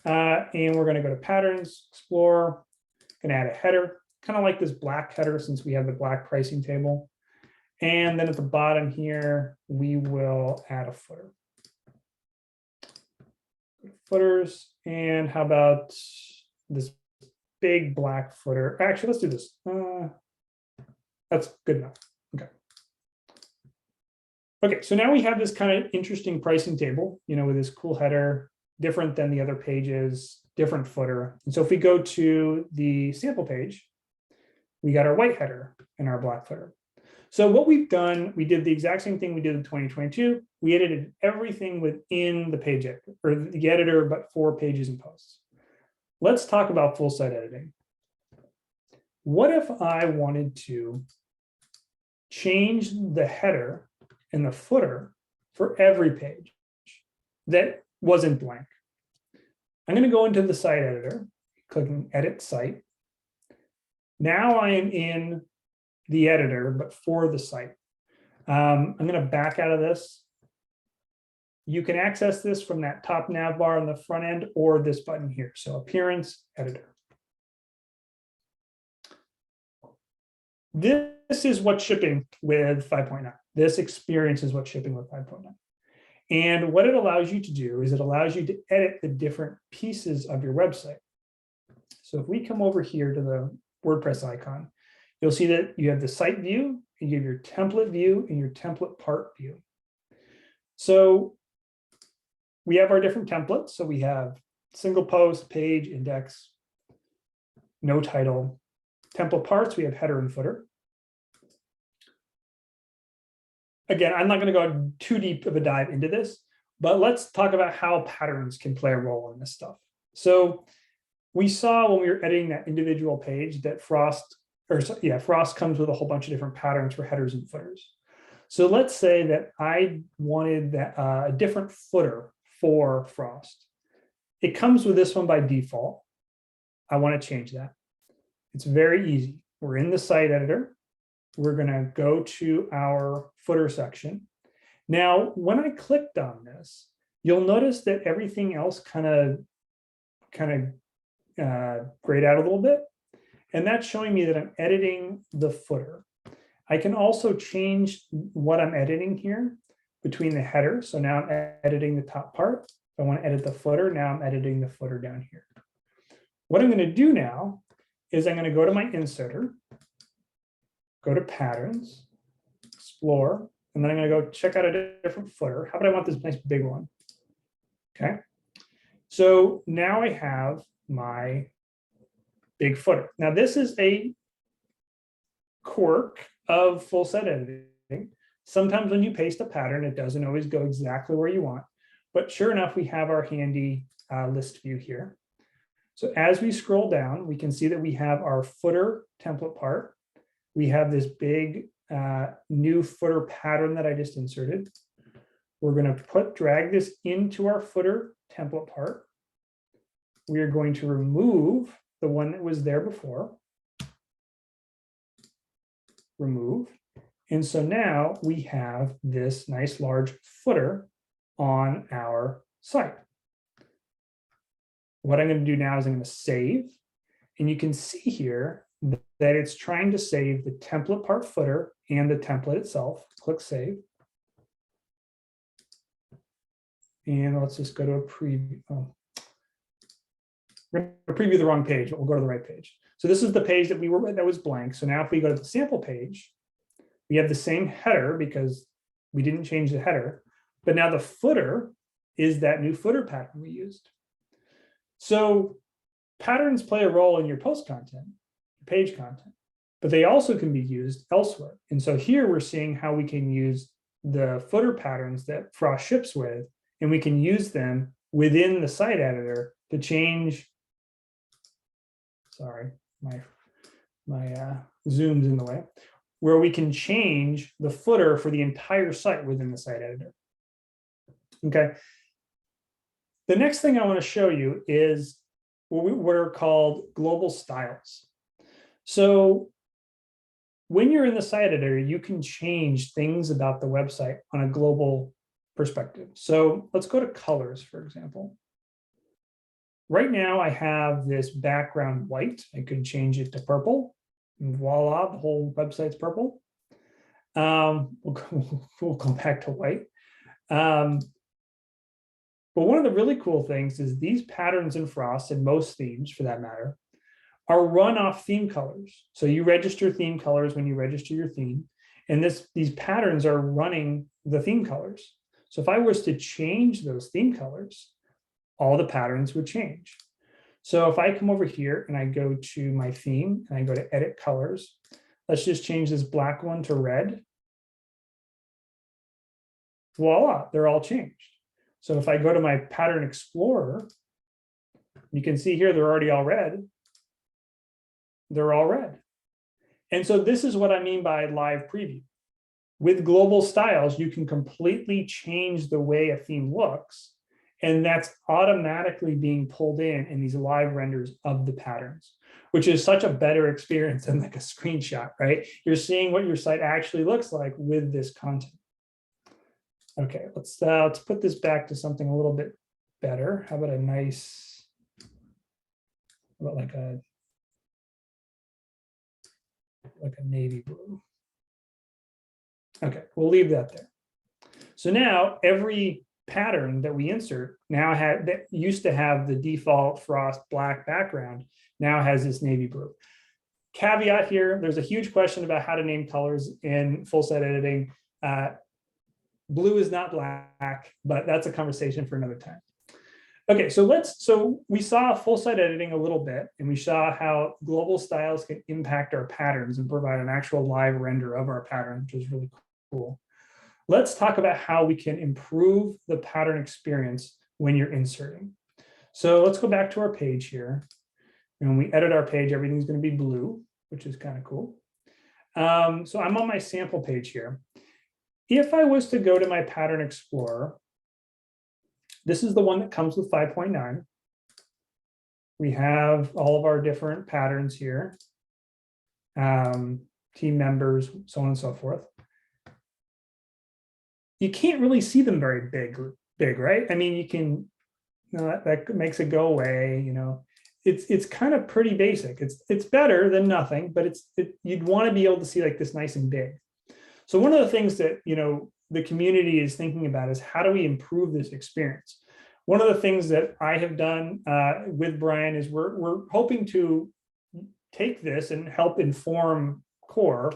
And we're going to go to patterns, explore, going to add a header, kind of like this black header since we have the black pricing table. And then at the bottom here, we will add a footer. Footers, and how about this big black footer? Actually, let's do this. That's good enough. Okay. Okay, so now we have this kind of interesting pricing table, with this cool header, different than the other pages, different footer. And so if we go to the sample page, we got our white header and our black footer. So what we've done, we did the exact same thing we did in 2022. We edited everything within the page editor, or the editor, but for pages and posts. Let's talk about full site editing. What if I wanted to change the header and the footer for every page that wasn't blank? I'm going to go into the site editor, clicking edit site. Now I am in the editor, but for the site. I'm going to back out of this. You can access this from that top nav bar on the front end or this button here. So appearance, editor. This is what's shipping with 5.9. This experience is what's shipping with 5.9. And what it allows you to do is it allows you to edit the different pieces of your website. So if we come over here to the WordPress icon, you'll see that you have the site view, you have your template view, and your template part view. So we have our different templates. So we have single post, page, index, no title. Template parts, we have header and footer. Again, I'm not going to go too deep of a dive into this, but let's talk about how patterns can play a role in this stuff. So we saw when we were editing that individual page that Frost comes with a whole bunch of different patterns for headers and footers. So let's say that I wanted a different footer for Frost. It comes with this one by default. I want to change that. It's very easy. We're in the site editor. We're going to go to our footer section. Now, when I clicked on this, you'll notice that everything else kind of grayed out a little bit. And that's showing me that I'm editing the footer. I can also change what I'm editing here between the header. So now I'm editing the top part. If I want to edit the footer, now I'm editing the footer down here. What I'm going to do now is I'm going to go to my inserter, go to patterns, explore, and then I'm going to go check out a different footer. How about I want this nice big one? Okay. So now I have my big footer. Now this is a quirk of full site editing. Sometimes when you paste a pattern, it doesn't always go exactly where you want, but sure enough, we have our handy list view here. So as we scroll down, we can see that we have our footer template part. We have this big new footer pattern that I just inserted. We're going to drag this into our footer template part. We are going to remove the one that was there before. Remove. And so now we have this nice large footer on our site. What I'm going to do now is I'm going to save. And you can see here that it's trying to save the template part footer and the template itself. Click save. And let's just go to a preview. Oh. We're going to preview the wrong page, but we'll go to the right page. So this is the page that that was blank. So now if we go to the sample page, we have the same header because we didn't change the header, but now the footer is that new footer pattern we used. So patterns play a role in your post content, your page content, but they also can be used elsewhere. And so here we're seeing how we can use the footer patterns that Frost ships with, and we can use them within the site editor to change. Sorry, my zoom's in the way, where we can change the footer for the entire site within the site editor. Okay. The next thing I want to show you is what are called global styles. So when you're in the site editor, you can change things about the website on a global perspective. So let's go to colors, for example. Right now, I have this background white. I could change it to purple. And voila, the whole website's purple. We'll come back to white. But one of the really cool things is these patterns in Frost, and most themes for that matter, are run off theme colors. So you register theme colors when you register your theme, and these patterns are running the theme colors. So if I was to change those theme colors, all the patterns would change. So if I come over here and I go to my theme and I go to edit colors, let's just change this black one to red. Voila, they're all changed. So if I go to my pattern explorer, you can see here, they're already all red. They're all red. And so this is what I mean by live preview. With global styles, you can completely change the way a theme looks. And that's automatically being pulled in these live renders of the patterns, which is such a better experience than like a screenshot, right? You're seeing what your site actually looks like with this content. Okay, let's put this back to something a little bit better. How about a nice, like a navy blue? Okay, we'll leave that there. So now every pattern that we insert now that used to have the default Frost black background now has this navy blue. Caveat here, there's a huge question about how to name colors in full site editing. Blue is not black, but that's a conversation for another time. Okay, so we saw full site editing a little bit, and we saw how global styles can impact our patterns and provide an actual live render of our pattern, which is really cool. Let's talk about how we can improve the pattern experience when you're inserting. So let's go back to our page here. And when we edit our page, everything's going to be blue, which is kind of cool. So I'm on my sample page here. If I was to go to my pattern explorer, This is the one that comes with 5.9. We have all of our different patterns here, team members, so on and so forth. You can't really see them very big, right? I mean, you can, that makes it go away, it's kind of pretty basic. It's better than nothing, but you'd want to be able to see like this nice and big. So one of the things that, the community is thinking about is how do we improve this experience? One of the things that I have done with Brian is we're hoping to take this and help inform core.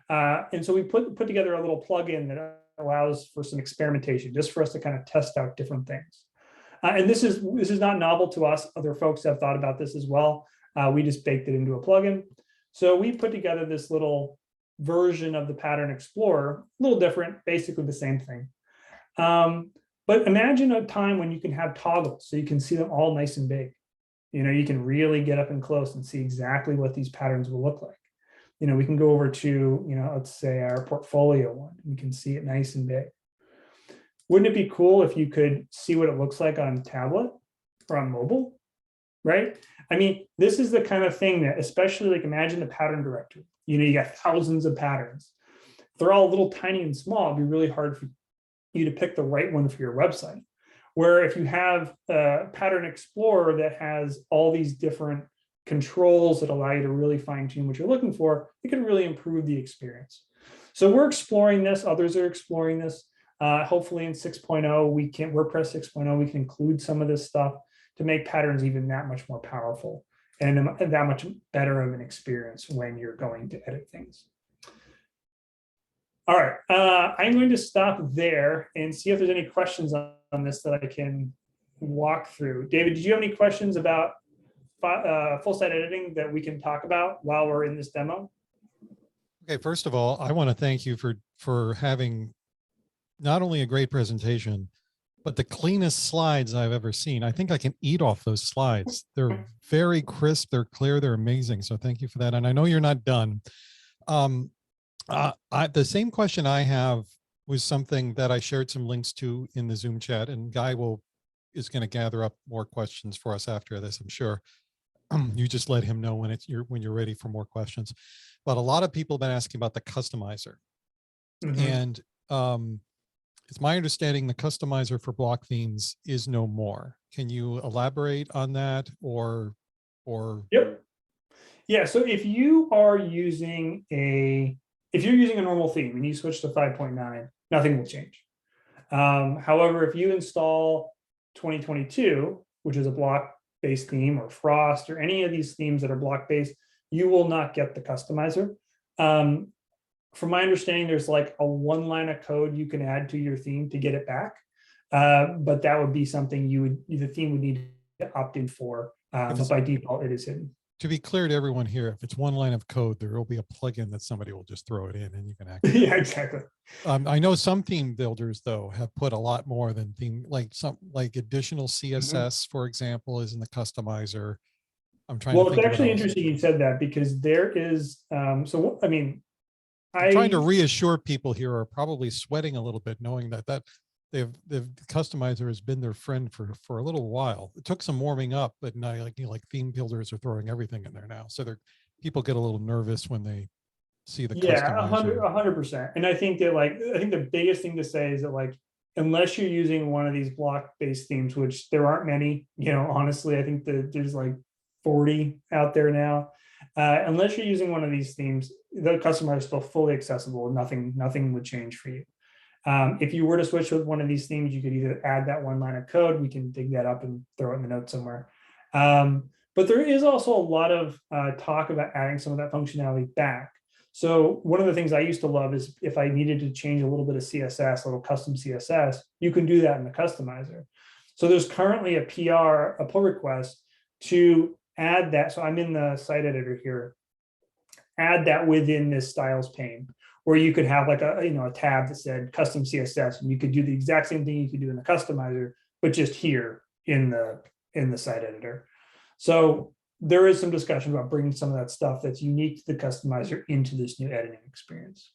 And so we put together a little plugin that allows for some experimentation, just for us to kind of test out different things. And this is not novel to us. Other folks have thought about this as well. We just baked it into a plugin. So we put together this little version of the Pattern Explorer, a little different, basically the same thing. But imagine a time when you can have toggles so you can see them all nice and big. You can really get up and close and see exactly what these patterns will look like. We can go over to, let's say our portfolio one. We can see it nice and big. Wouldn't it be cool if you could see what it looks like on tablet or on mobile, right? I mean, this is the kind of thing that, especially like imagine the pattern directory. You got thousands of patterns. If they're all little tiny and small, it'd be really hard for you to pick the right one for your website. Where if you have a Pattern Explorer that has all these different controls that allow you to really fine tune what you're looking for, it can really improve the experience. So we're exploring this. Others are exploring this. Hopefully in 6.0, WordPress 6.0, we can include some of this stuff to make patterns even that much more powerful and that much better of an experience when you're going to edit things. All right, I'm going to stop there and see if there's any questions on this that I can walk through. David, did you have any questions about full site editing that we can talk about while we're in this demo? Okay, first of all, I want to thank you for having not only a great presentation, but the cleanest slides I've ever seen. I think I can eat off those slides. They're very crisp, they're clear, they're amazing. So thank you for that. And I know you're not done. The same question I have was something that I shared some links to in the Zoom chat, and Guy is going to gather up more questions for us after this, I'm sure. You just let him know when you're ready for more questions. But a lot of people have been asking about the customizer. And it's my understanding the customizer for block themes is no more. Can you elaborate on that or? Yep. Yeah. So if you're using a normal theme and you switch to 5.9, nothing will change. However, if you install 2022, which is a block-based theme, or Frost, or any of these themes that are block-based, you will not get the customizer. From my understanding, there's like a one line of code you can add to your theme to get it back. But that would be something the theme would need to opt in for. But by default, it is hidden. To be clear to everyone here, if it's one line of code, there will be a plugin that somebody will just throw it in and you can activate. Yeah, exactly. I know some theme builders though have put a lot more than like additional CSS, for example, is in the customizer. I'm trying to think. Well, it's actually interesting you said that, because there is, I'm trying to reassure people here are probably sweating a little bit, knowing that the customizer has been their friend for a little while. It took some warming up, but now like theme builders are throwing everything in there now. So people get a little nervous when they see the customizer. 100%. And I think that the biggest thing to say is that unless you're using one of these block-based themes, which there aren't many, honestly, I think that there's like 40 out there now. Unless you're using one of these themes, the customizer is still fully accessible. Nothing would change for you. If you were to switch with one of these themes, you could either add that one line of code. We can dig that up and throw it in the notes somewhere. But there is also a lot of talk about adding some of that functionality back. So one of the things I used to love is if I needed to change a little bit of CSS, a little custom CSS, you can do that in the customizer. So there's currently a pull request to add that. So I'm in the site editor here. Add that within this styles pane, where you could have like a tab that said custom CSS, and you could do the exact same thing you could do in the customizer, but just here in the site editor. So there is some discussion about bringing some of that stuff that's unique to the customizer into this new editing experience.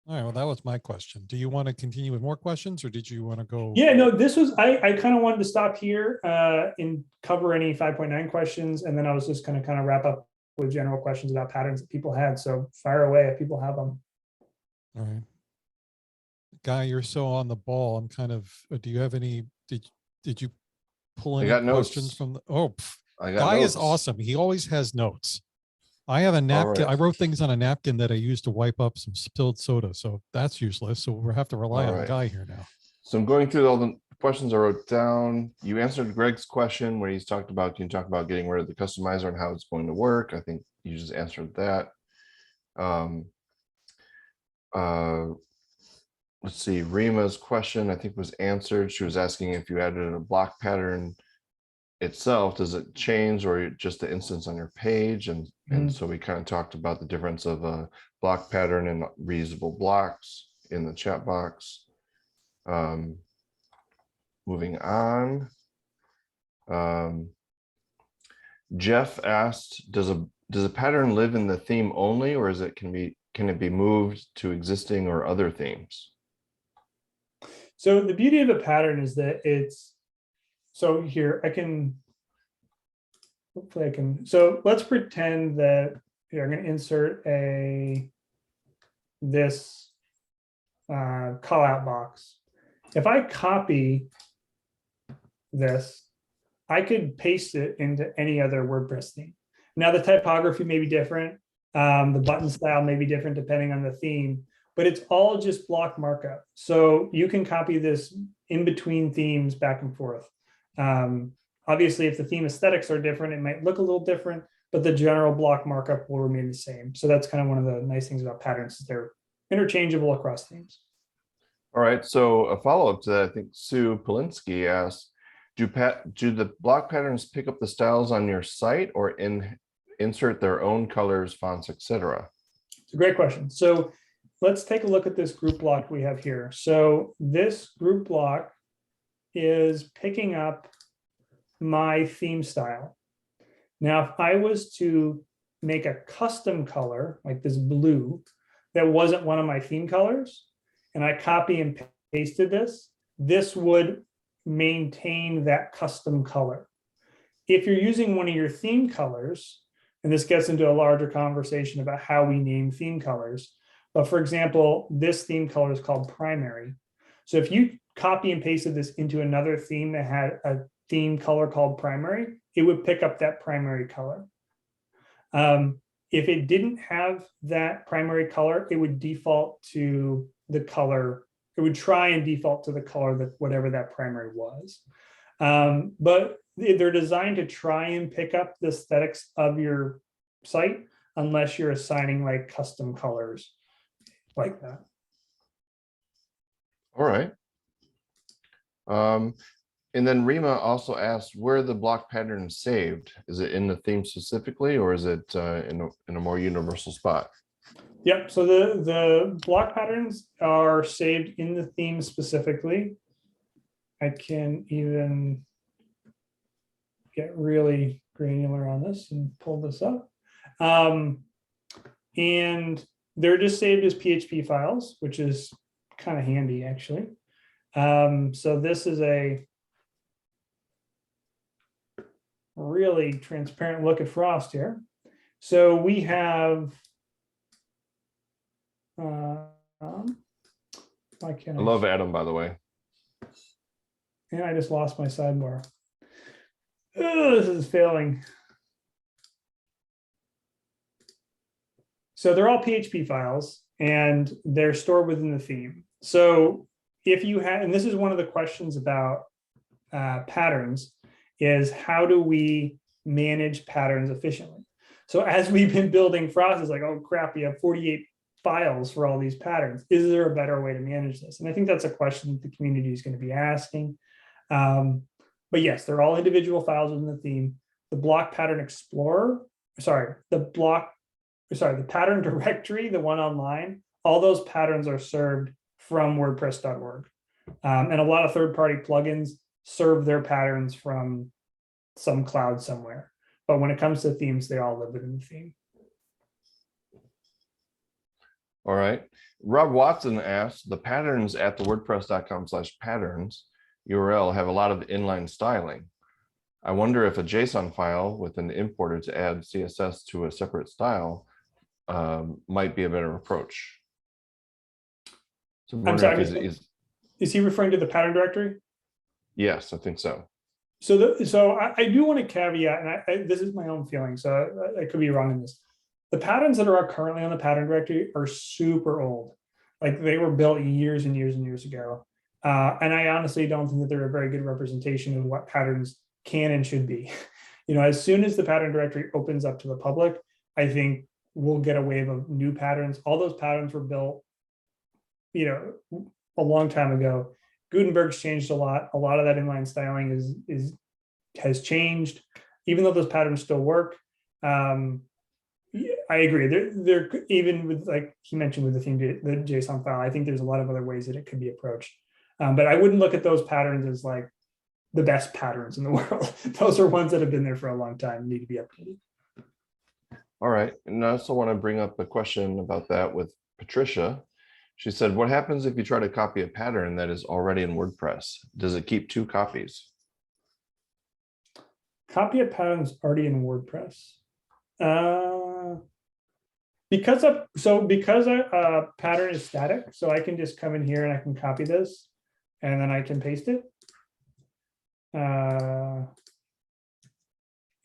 All right, well, that was my question. Do you want to continue with more questions or did you want to go? Yeah, no, this was, I kind of wanted to stop here and cover any 5.9 questions. And then I was just going to kind of wrap up with general questions about patterns that people had. So fire away if people have them. All right. Guy, you're so on the ball. I'm kind of, do you have any, did you pull I any got questions notes. from the, oh, I got Guy is notes. awesome. He always has notes. I have a napkin. right. I wrote things on a napkin that I used to wipe up some spilled soda. So that's useless. So we'll have to rely All on right. Guy here now. So I'm going through all the questions I wrote down. You answered Greg's question where he's talked about, can you talk about getting rid of the customizer and how it's going to work? I think you just answered that. Let's see, Rima's question I think was answered. She was asking if you added a block pattern itself, does it change or just the instance on your page? And so we kind of talked about the difference of a block pattern and reusable blocks in the chat box. Moving on. Jeff asked, does a pattern live in the theme only, or is it can it be moved to existing or other themes? So the beauty of a pattern is that it's, so here I can, hopefully I can, so let's pretend that here I'm going to insert this call out box. If I copy this, I could paste it into any other WordPress theme. Now the typography may be different. The button style may be different depending on the theme, but it's all just block markup. So you can copy this in between themes back and forth. Obviously, if the theme aesthetics are different, it might look a little different, but the general block markup will remain the same. So that's kind of one of the nice things about patterns, is they're interchangeable across themes. All right, so a follow-up to that, I think Sue Polinsky asked, do the block patterns pick up the styles on your site or insert their own colors, fonts, etc.? It's a great question. So let's take a look at this group block we have here. So this group block is picking up my theme style. Now, if I was to make a custom color like this blue that wasn't one of my theme colors, and I copy and pasted this, this would maintain that custom color. If you're using one of your theme colors, and this gets into a larger conversation about how we name theme colors, but for example, this theme color is called primary. So if you copy and pasted this into another theme that had a theme color called primary, it would pick up that primary color. If it didn't have that primary color, it would default to the color. It would try and default to the color that whatever that primary was. But they're designed to try and pick up the aesthetics of your site unless you're assigning like custom colors like that. All right. And then Rima also asked where the block pattern is saved. Is it in the theme specifically, or is it in a more universal spot? Yep. So the block patterns are saved in the theme specifically. I can even get really granular on this and pull this up. And they're just saved as PHP files, which is kind of handy actually. So this is a really transparent look at Frost here. So we have, why can't I love Adam, by the way. And I just lost my sidebar. Oh, this is failing. So they're all PHP files and they're stored within the theme. So if you have, and this is one of the questions about patterns, is how do we manage patterns efficiently? So as we've been building Frost, it's like, oh crap, we have 48 files for all these patterns. Is there a better way to manage this? And I think that's a question that the community is going to be asking. But yes, they're all individual files within the theme. The block pattern explorer, the pattern directory, the one online, all those patterns are served from WordPress.org. And a lot of third-party plugins serve their patterns from some cloud somewhere. But when it comes to themes, they all live within the theme. All right. Rob Watson asks, the patterns at the wordpress.com/patterns URL have a lot of inline styling. I wonder if a JSON file with an importer to add CSS to a separate style might be a better approach. So I'm I'm wondering sorry, if is he referring to the pattern directory? yes, I think so. So I do want to caveat, and this is my own feeling, so I could be wrong in this. The patterns that are currently on the pattern directory are super old. Like they were built years and years and years ago. And I honestly don't think that they're a very good representation of what patterns can and should be. As soon as the pattern directory opens up to the public, I think we'll get a wave of new patterns. All those patterns were built, a long time ago. Gutenberg's changed a lot. A lot of that inline styling has changed, even though those patterns still work. I agree. They're even with, like he mentioned, with the JSON file. I think there's a lot of other ways that it could be approached, but I wouldn't look at those patterns as like the best patterns in the world. Those are ones that have been there for a long time, need to be updated. All right, and I also want to bring up a question about that with Patricia. She said, what happens if you try to copy a pattern that is already in WordPress? Does it keep 2 copies? Copy a pattern is already in WordPress. Because a pattern is static, so I can just come in here and I can copy this and then I can paste it. And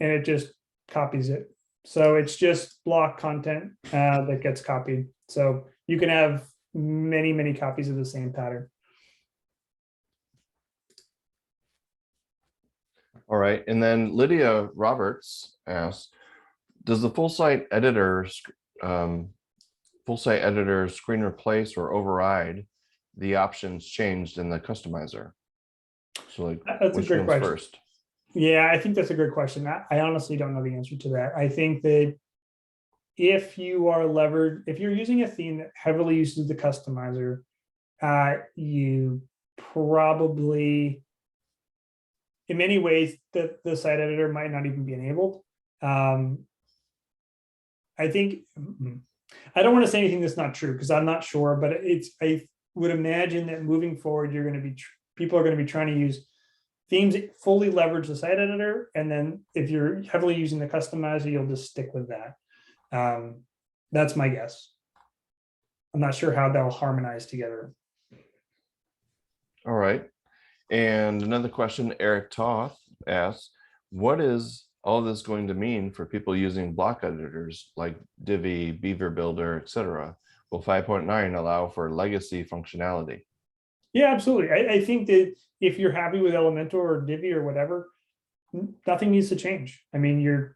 it just copies it. So it's just block content that gets copied. So you can have many, many copies of the same pattern. All right, and then Lydia Roberts asks, does the full site editor screen replace or override the options changed in the customizer? So like, that's a which great one's question. first? Yeah, I think that's a good question. I honestly don't know the answer to that. I think that if you're using a theme that heavily uses the customizer, you probably, in many ways, the site editor might not even be enabled. I think, I don't want to say anything that's not true because I'm not sure, but I would imagine that moving forward, people are going to be trying to use themes that fully leverage the site editor. And then if you're heavily using the customizer, you'll just stick with that. That's my guess. I'm not sure how they'll harmonize together. All right. And another question, Eric Toth asks, what is all this going to mean for people using block editors like Divi, Beaver Builder, etc.? Will 5.9 allow for legacy functionality? Yeah, absolutely. I think that if you're happy with Elementor or Divi or whatever, nothing needs to change. I mean,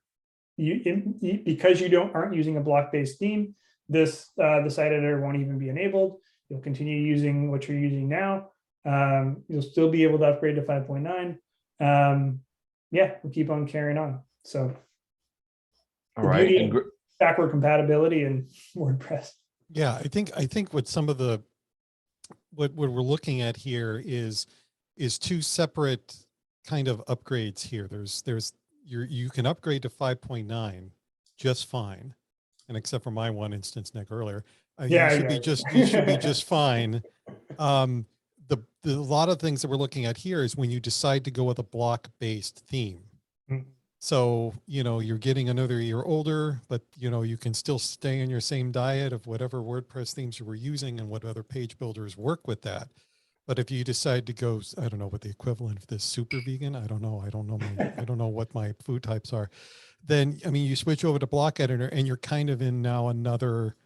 because you aren't using a block-based theme, the site editor won't even be enabled. You'll continue using what you're using now. You'll still be able to upgrade to 5.9. Yeah, we'll keep on carrying on. So all right, and backward compatibility in WordPress. Yeah, I think what some of the what we're looking at here is 2 separate kind of upgrades here. You can upgrade to 5.9 just fine, and except for my one instance, Nick, earlier, you should be just fine. The lot of things that we're looking at here is when you decide to go with a block-based theme. Mm-hmm. So, you're getting another year older, but you can still stay in your same diet of whatever WordPress themes you were using and what other page builders work with that. But if you decide to go, I don't know what the equivalent of this, super vegan, I don't know what my food types are. Then, you switch over to block editor and you're kind of in now another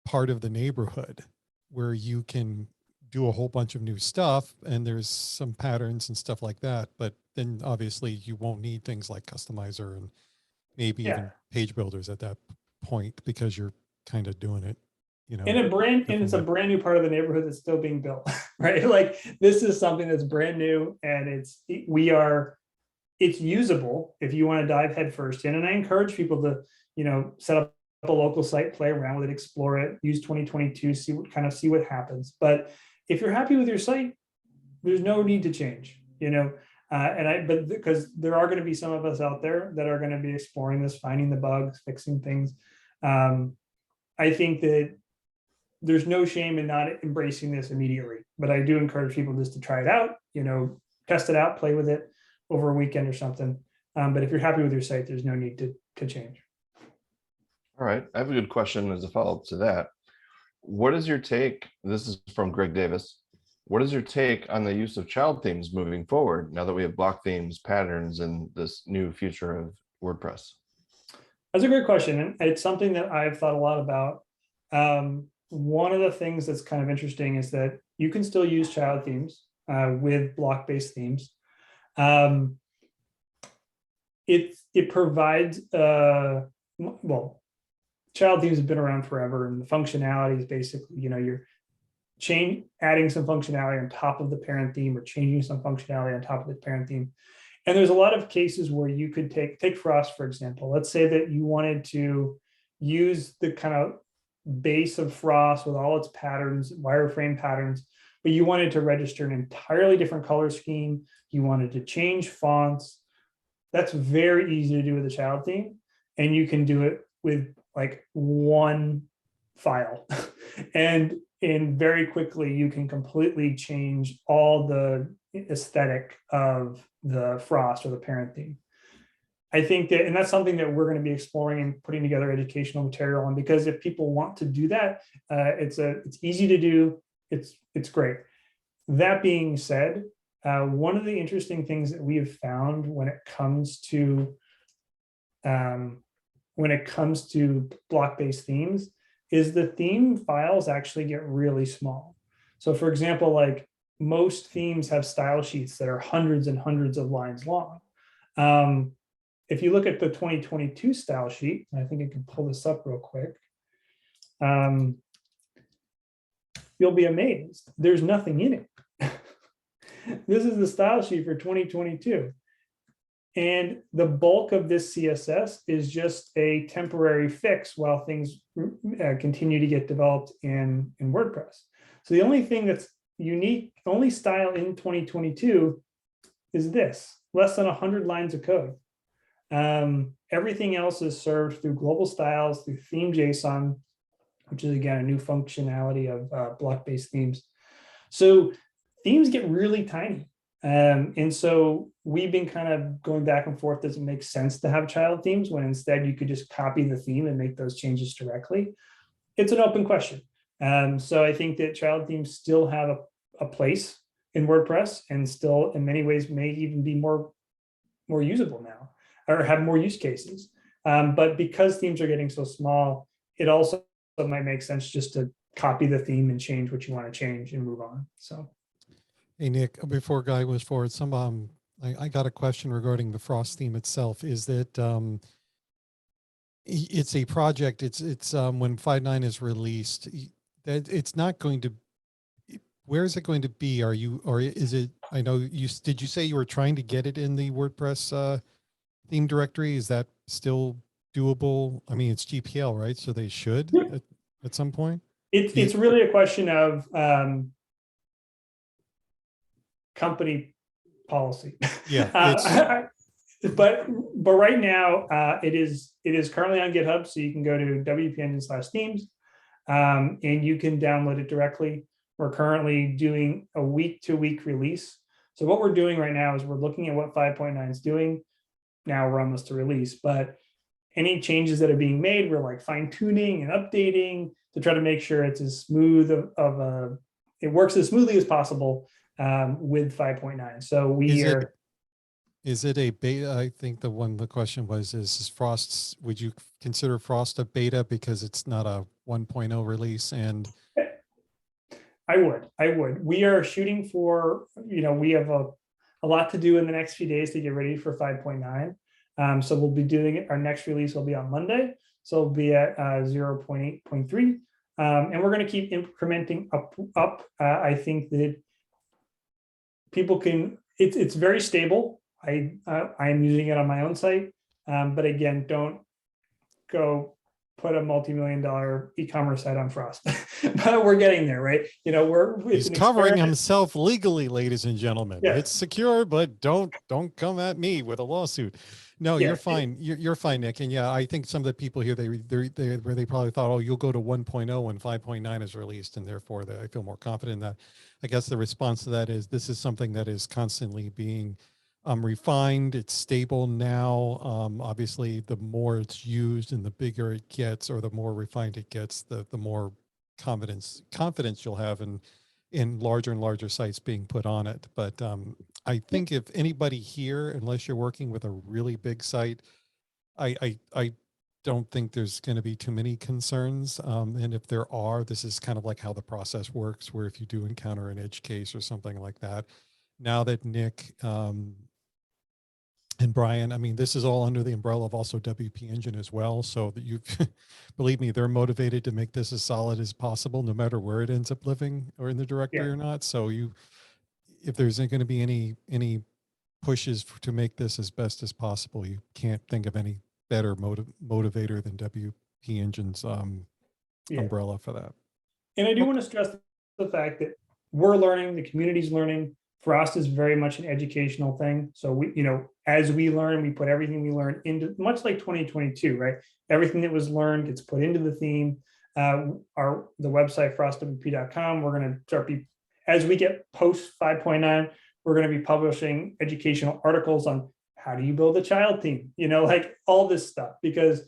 part of the neighborhood where you can do a whole bunch of new stuff and there's some patterns and stuff like that. But then obviously you won't need things like customizer and maybe even page builders at that point because you're kind of doing it, and it's a brand new part of the neighborhood that's still being built, right? Like this is something that's brand new and it's usable if you want to dive headfirst in. And I encourage people to, set up a local site, play around with it, explore it, use 2022, see what happens. But if you're happy with your site, there's no need to change, but because there are going to be some of us out there that are going to be exploring this, finding the bugs, fixing things. I think that there's no shame in not embracing this immediately, but I do encourage people just to try it out, test it out, play with it over a weekend or something. But if you're happy with your site, there's no need to change. All right, I have a good question as a follow-up to that. What is your take? This is from Greg Davis. What is your take on the use of child themes moving forward now that we have block themes, patterns, and this new future of WordPress? That's a great question. And it's something that I've thought a lot about. One of the things that's kind of interesting is that you can still use child themes with block-based themes. It provides, well, child themes have been around forever, and the functionality is basically, you're adding some functionality on top of the parent theme or changing some functionality on top of the parent theme. And there's a lot of cases where you could take Frost, for example. Let's say that you wanted to use the kind of base of Frost with all its patterns, wireframe patterns, but you wanted to register an entirely different color scheme. You wanted to change fonts. That's very easy to do with a child theme. And you can do it with like one file. and very quickly, you can completely change all the aesthetic of the Frost or the parent theme. I think that, and that's something that we're going to be exploring and putting together educational material on, because if people want to do that, it's easy to do. It's great. That being said, one of the interesting things that we have found when it comes to block-based themes is the theme files actually get really small. So for example, like most themes have style sheets that are hundreds and hundreds of lines long. If you look at the 2022 style sheet, I think I can pull this up real quick, you'll be amazed. There's nothing in it. This is the style sheet for 2022. And the bulk of this CSS is just a temporary fix while things continue to get developed in WordPress. So the only thing that's unique, only style in 2022 is this, less than 100 lines of code. Everything else is served through global styles, through theme JSON, which is again a new functionality of block-based themes. So themes get really tiny. And so we've been kind of going back and forth. Does it make sense to have child themes when instead you could just copy the theme and make those changes directly? It's an open question. So I think that child themes still have a place in WordPress, and still in many ways may even be more usable now, or have more use cases. But because themes are getting so small, it also might make sense just to copy the theme and change what you want to change and move on. So. Hey, Nick, before Guy moves forward, I got a question regarding the Frost theme itself. Is that it's a project, it's when 5.9 is released, that it's not going to, where is it going to be? Or is it, I know did you say you were trying to get it in the WordPress theme directory? Is that still doable? I mean, it's GPL, right? So they should at some point. It's really a question of company policy. Yeah. But right now it is currently on GitHub, so you can go to wp-engine/themes and you can download it directly. We're currently doing a week-to-week release. So what we're doing right now is we're looking at what 5.9 is doing. Now we're almost to release, but any changes that are being made, we're like fine-tuning and updating to try to make sure it's as smooth it works as smoothly as possible with 5.9. So is it a beta? I think the question was, is Frost, would you consider Frost a beta because it's not a 1.0 release? And I would. We are shooting for, we have a lot to do in the next few days to get ready for 5.9. So we'll be doing it. Our next release will be on Monday. So it'll be at 0.8.3. And we're going to keep incrementing up. I think that people can, it's very stable. I'm using it on my own site. But again, don't go put a multi-million-dollar e-commerce site on Frost, but we're getting there, right? You know, He's covering himself legally, ladies and gentlemen. Yeah. It's secure, but don't come at me with a lawsuit. No, Yeah. you're fine. You're fine, Nick. And yeah, I think some of the people here, they probably thought, oh, you'll go to 1.0 when 5.9 is released, and therefore I feel more confident in that. I guess the response to that is this is something that is constantly being refined. It's stable now. Obviously, the more it's used and the bigger it gets, or the more refined it gets, the more confidence you'll have in larger and larger sites being put on it. But I think if anybody here, unless you're working with a really big site, I don't think there's going to be too many concerns. And if there are, this is kind of like how the process works, where if you do encounter an edge case or something like that, now that Nick and Brian, I mean, this is all under the umbrella of also WP Engine as well. So that you, believe me, they're motivated to make this as solid as possible, no matter where it ends up living or in the directory or not. So if there's going to be any pushes to make this as best as possible, you can't think of any better motivator than WP Engine's umbrella for that. And I do want to stress the fact that we're learning, the community's learning. Frost is very much an educational thing. So we, you know, as we learn, we put everything we learn into, much like 2022, right? Everything that was learned gets put into the theme. The website frostwp.com, we're going to start as we get post 5.9, we're going to be publishing educational articles on how do you build a child theme, you know, like all this stuff, because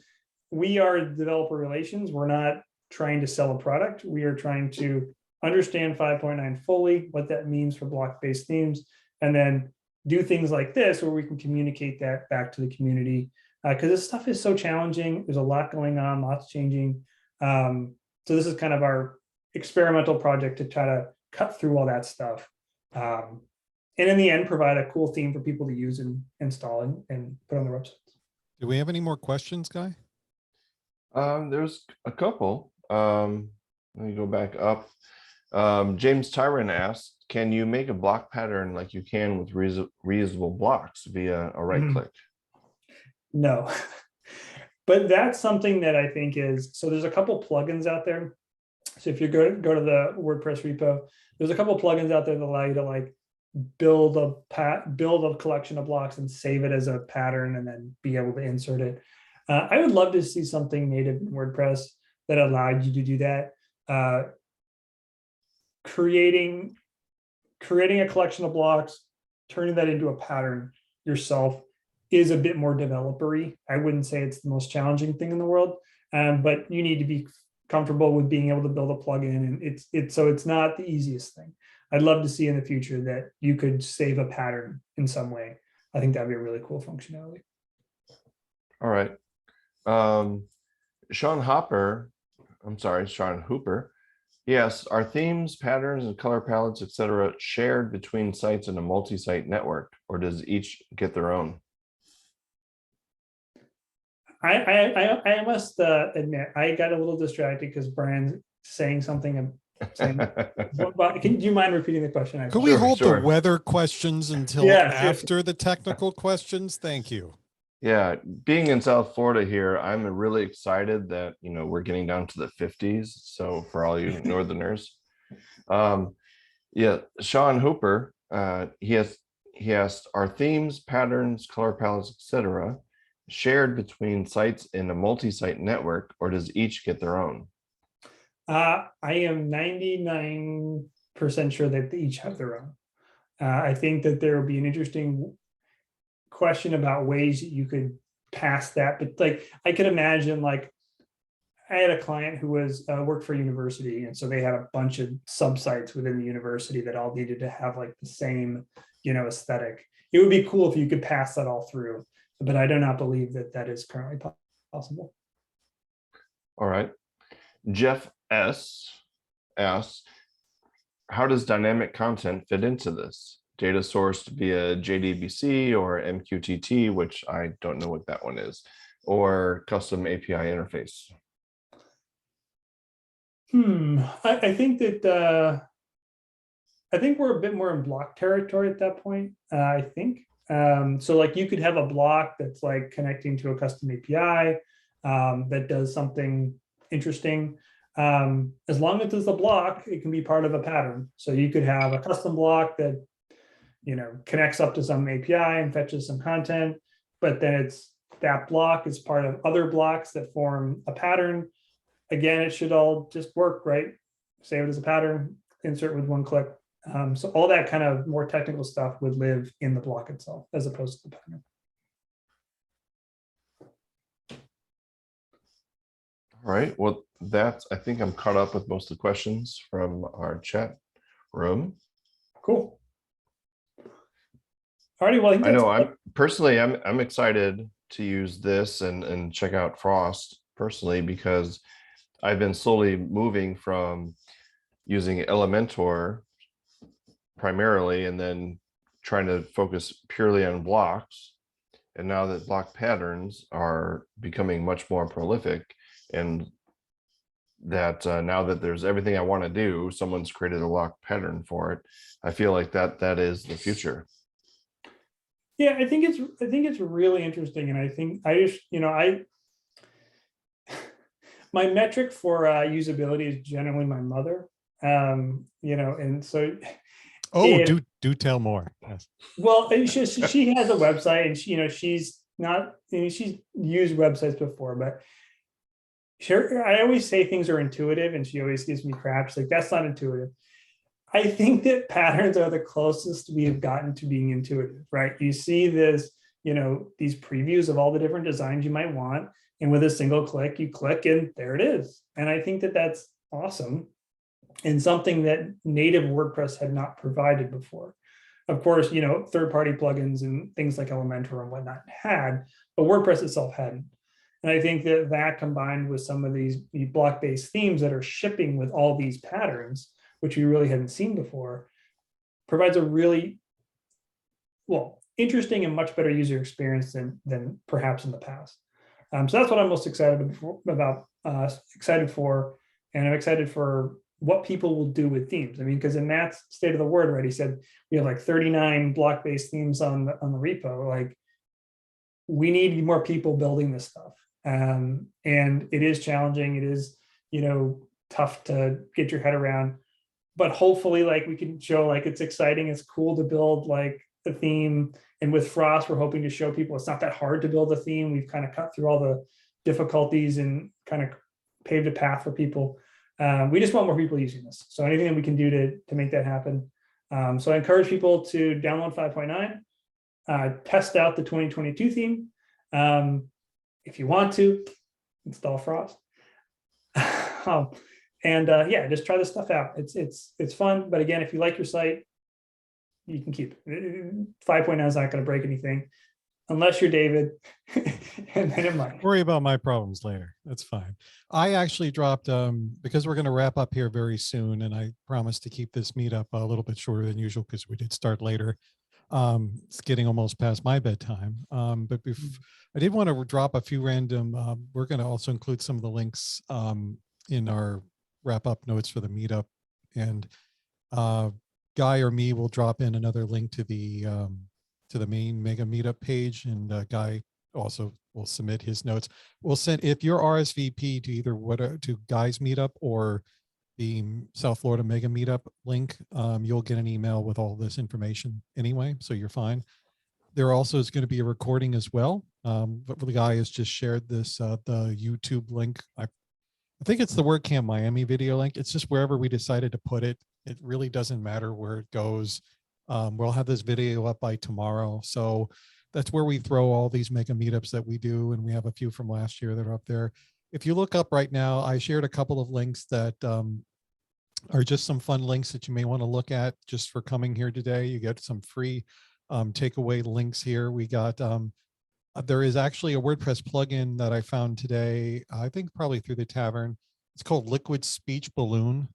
we are developer relations. We're not trying to sell a product. We are trying to understand 5.9 fully, what that means for block-based themes, and then do things like this where we can communicate that back to the community. Because this stuff is so challenging. There's a lot going on, lots changing. So this is kind of our experimental project to try to cut through all that stuff. And in the end, provide a cool theme for people to use and install and put on their websites. Do we have any more questions, Guy? There's a couple. Let me go back up. James Tyron asked, can you make a block pattern like you can with reusable blocks via a right click? No, but that's something that I think is, so there's a couple plugins out there. So if you go to the WordPress repo, there's a couple plugins out there that allow you to like build a collection of blocks and save it as a pattern and then be able to insert it. I would love to see something native in WordPress that allowed you to do that. Creating a collection of blocks, turning that into a pattern yourself is a bit more developer-y. I wouldn't say it's the most challenging thing in the world, but you need to be comfortable with being able to build a plugin, and so it's not the easiest thing. I'd love to see in the future that you could save a pattern in some way. I think that'd be a really cool functionality. All right. Sean Hooper. Yes, are themes, patterns, and color palettes, etc., shared between sites in a multi-site network, or does each get their own? I must admit, I got a little distracted because Brian's saying something. Do you mind repeating the question? Could we hold the weather questions until after the technical questions? Thank you. Yeah, being in South Florida here, I'm really excited that, you know, we're getting down to the 50s. So for all you Northerners, yeah, Sean Hooper, he asked, are themes, patterns, color palettes, etc., shared between sites in a multi-site network, or does each get their own? I am 99% sure that they each have their own. I think that there will be an interesting question about ways that you could pass that, but like I could imagine, like I had a client who was worked for a university, and so they had a bunch of subsites within the university that all needed to have like the same, you know, aesthetic. It would be cool if you could pass that all through, but I do not believe that that is currently possible. All right. Jeff S asks, how does dynamic content fit into this? Data sourced via JDBC or MQTT, which I don't know what that one is, or custom API interface? I think that I think we're a bit more in block territory at that point. I think so. Like you could have a block that's like connecting to a custom API. that does something interesting. As long as it's a block, it can be part of a pattern. So you could have a custom block that, you know, connects up to some API and fetches some content, but then it's that block is part of other blocks that form a pattern. Again, it should all just work, right? Save it as a pattern, insert with one click. So all that kind of more technical stuff would live in the block itself as opposed to the pattern. All right, well, I think I'm caught up with most of the questions from our chat room. Cool. Alrighty, well, I know I'm excited to use this and check out Frost personally, because I've been slowly moving from using Elementor primarily and then trying to focus purely on blocks. And now that block patterns are becoming much more prolific, and that now that there's everything I want to do, someone's created a block pattern for it. I feel like that is the future. Yeah, I think it's really interesting, and I think I just, you know, my metric for usability is generally my mother, you know, and so. Oh, do tell more. Yes. Well, she has a website, and she, you know, she's not, I mean, she's used websites before, but sure, I always say things are intuitive, and she always gives me crap. She's like, that's not intuitive. I think that patterns are the closest we have gotten to being intuitive, right? You see this, you know, these previews of all the different designs you might want, and with a single click, you click and there it is. And I think that that's awesome, and something that native WordPress had not provided before. Of course, you know, third-party plugins and things like Elementor and whatnot had, but WordPress itself hadn't. And I think that that combined with some of these block-based themes that are shipping with all these patterns, which we really hadn't seen before, provides a really, well, interesting and much better user experience than perhaps in the past. So that's what I'm most excited about, excited for, and I'm excited for what people will do with themes. I mean, because in Matt's state of the word, right, he said we have like 39 block-based themes on the repo. Like, we need more people building this stuff, and it is challenging. It is, you know, tough to get your head around, but hopefully, like, we can show like it's exciting, it's cool to build like a theme. And with Frost, we're hoping to show people it's not that hard to build a theme. We've kind of cut through all the difficulties and kind of paved a path for people. We just want more people using this. So anything that we can do to make that happen. So I encourage people to download 5.9, test out the 2022 theme. If you want to, install Frost. Yeah, just try this stuff out. It's fun. But again, if you like your site, you can keep it. 5.9 is not going to break anything unless you're David, and then it might. Worry about my problems later. That's fine. I actually dropped, because we're going to wrap up here very soon, and I promised to keep this meetup a little bit shorter than usual because we did start later. It's getting almost past my bedtime. But I did want to drop a few random, we're going to also include some of the links in our wrap up notes for the meetup, and Guy or me will drop in another link to the main mega meetup page, and Guy also will submit his notes. We'll send, if you're RSVP to either to Guy's meetup or the South Florida mega meetup link, you'll get an email with all this information anyway, so you're fine. There also is going to be a recording as well. But the Guy has just shared this, the YouTube link. I think it's the WordCamp Miami video link. It's just wherever we decided to put it. It really doesn't matter where it goes. We'll have this video up by tomorrow. So that's where we throw all these mega meetups that we do. And we have a few from last year that are up there. If you look up right now, I shared a couple of links that are just some fun links that you may want to look at just for coming here today. You get some free takeaway links here. We got, there is actually a WordPress plugin that I found today, I think probably through the Tavern. It's called Liquid Speech Balloon.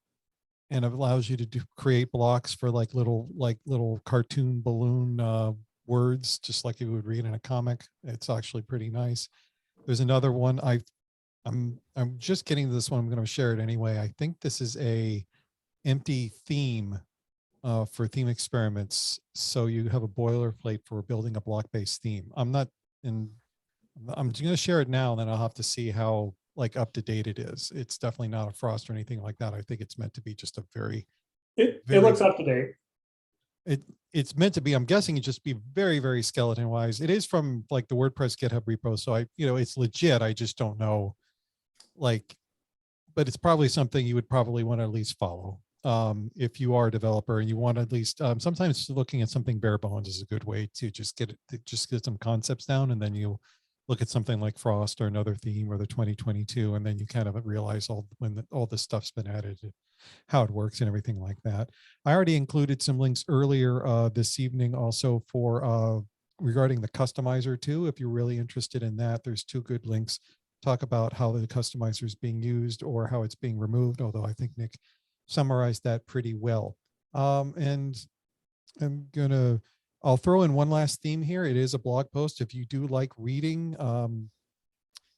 And it allows you to create blocks for like little cartoon balloon words, just like you would read in a comic. It's actually pretty nice. There's another one. I'm just getting this one. I'm going to share it anyway. I think this is a empty theme for theme experiments. So you have a boilerplate for building a block-based theme. I'm I'm going to share it now, and then I'll have to see how like up to date it is. It's definitely not a frost or anything like that. I think it's meant to be just a very, It very, looks up to date. it's meant to be, I'm guessing it just be very, very skeleton wise. It is from like the WordPress GitHub repo. So it's legit. I just don't know, like, but it's probably something you would probably want to at least follow. If you are a developer and you want to at least, sometimes looking at something bare bones is a good way to just get some concepts down. And then you look at something like Frost or another theme or the 2022, and then you kind of realize all this stuff's been added, how it works and everything like that. I already included some links earlier this evening also for regarding the customizer too. If you're really interested in that, there's 2 good links. Talk about how the customizer is being used or how it's being removed, although I think Nick summarized that pretty well. And I'll throw in one last theme here. It is a blog post. If you do like reading,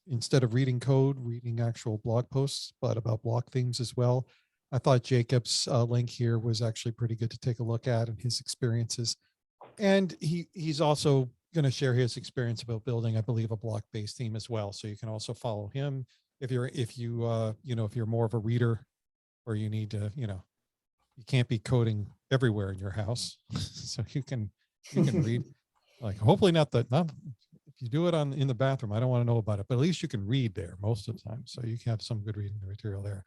instead of reading code, reading actual blog posts, but about block themes as well, I thought Jacob's link here was actually pretty good to take a look at and his experiences. And he's also going to share his experience about building, I believe, a block-based theme as well. So you can also follow him if you're more of a reader, or you need to, you can't be coding everywhere in your house. So you can read, like, hopefully not if you do it in the bathroom, I don't want to know about it, but at least you can read there most of the time. So you can have some good reading material there.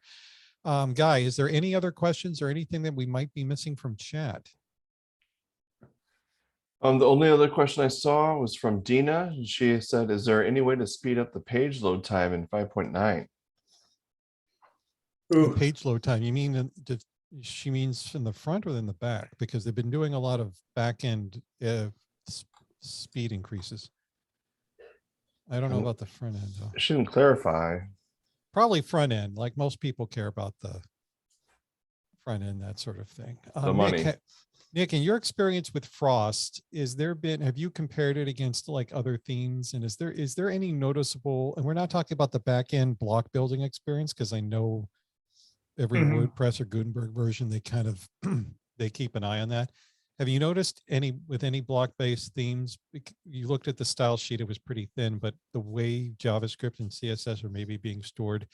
Guy, is there any other questions or anything that we might be missing from chat? The only other question I saw was from Dina. She said, is there any way to speed up the page load time in 5.9? The page load time, you mean, she means in the front or in the back? Because they've been doing a lot of back end speed increases. I don't know about the front end though. She didn't clarify. Probably front end, like most people care about the front end, that sort of thing. The money. Nick, in your experience with Frost, have you compared it against like other themes? And is there any noticeable, and we're not talking about the back end block building experience, because I know every WordPress or Gutenberg version, they kind of, they keep an eye on that. Have you noticed with any block-based themes, you looked at the style sheet, it was pretty thin, but the way JavaScript and CSS are maybe being stored,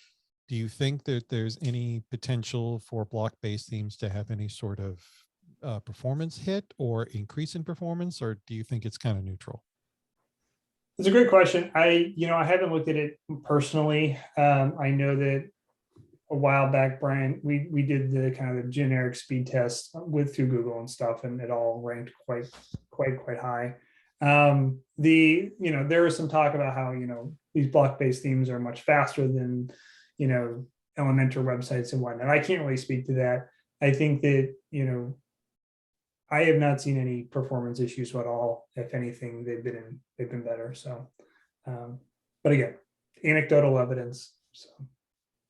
do you think that there's any potential for block-based themes to have any sort of performance hit or increase in performance, or do you think it's kind of neutral? It's a great question. I haven't looked at it personally. I know that a while back, Brian, we did the kind of the generic speed test through Google and stuff, and it all ranked quite high. There was some talk about how these block-based themes are much faster than Elementor websites and whatnot. I can't really speak to that. I think that I have not seen any performance issues at all. If anything, they've been better. So, but again, anecdotal evidence. So.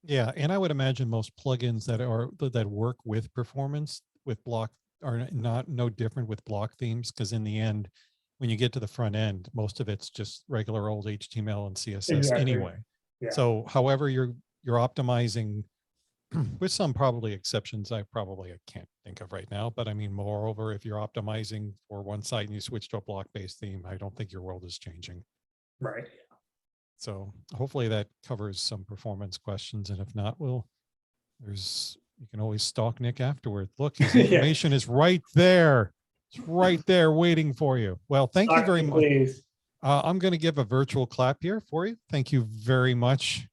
Yeah, and I would imagine most plugins that work with performance with block are no different with block themes, because in the end, when you get to the front end, most of it's just regular old HTML and CSS anyway. Yeah. So, however you're optimizing, with some probably exceptions I can't think of right now, but I mean, moreover, if you're optimizing for one site and you switch to a block-based theme, I don't think your world is changing. Right. So hopefully that covers some performance questions. And if not, you can always stalk Nick afterward. Look, his information is right there. It's right there waiting for you. Well, thank you very much. I'm going to give a virtual clap here for you. Thank you very much.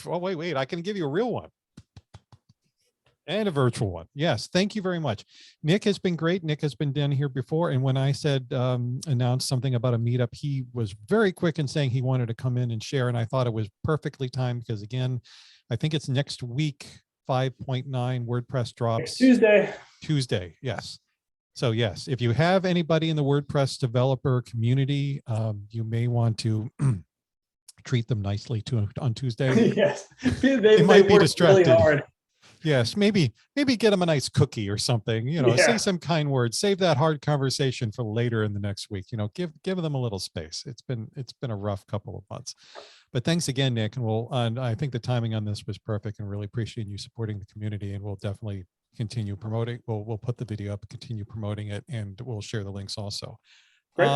Oh, wait, I can give you a real one. And a virtual one. Yes. Thank you very much. Nick has been great. Nick has been down here before. And when I said, announced something about a meetup, he was very quick in saying he wanted to come in and share. And I thought it was perfectly timed because, again, I think it's next week, 5.9 WordPress drops. Tuesday. Yes. So yes, if you have anybody in the WordPress developer community, you may want to treat them nicely on Tuesday. Yes. They might be distracted. Really hard. Yes, maybe get them a nice cookie or something, say some kind words, save that hard conversation for later in the next week, give them a little space. It's been a rough couple of months, but thanks again, Nick. And I think the timing on this was perfect, and really appreciate you supporting the community, and we'll definitely continue promoting. We'll put the video up, continue promoting it, and we'll share the links also. Great.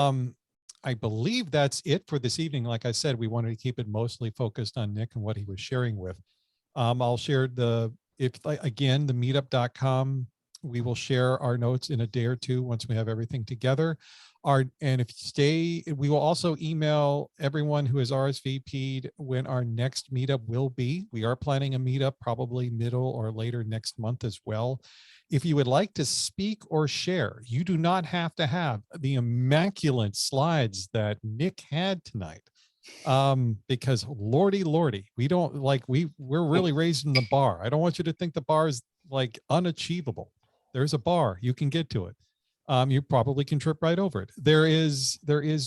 I believe that's it for this evening. Like I said, we wanted to keep it mostly focused on Nick and what he was sharing with. I'll share the meetup.com. We will share our notes in a day or two once we have everything together. And if you stay, we will also email everyone who has RSVP'd when our next meetup will be. We are planning a meetup probably middle or later next month as well. If you would like to speak or share, you do not have to have the immaculate slides that Nick had tonight. Because Lordy, we don't like, we're really raising the bar. I don't want you to think the bar is like unachievable. There's a bar, you can get to it. You probably can trip right over it. There is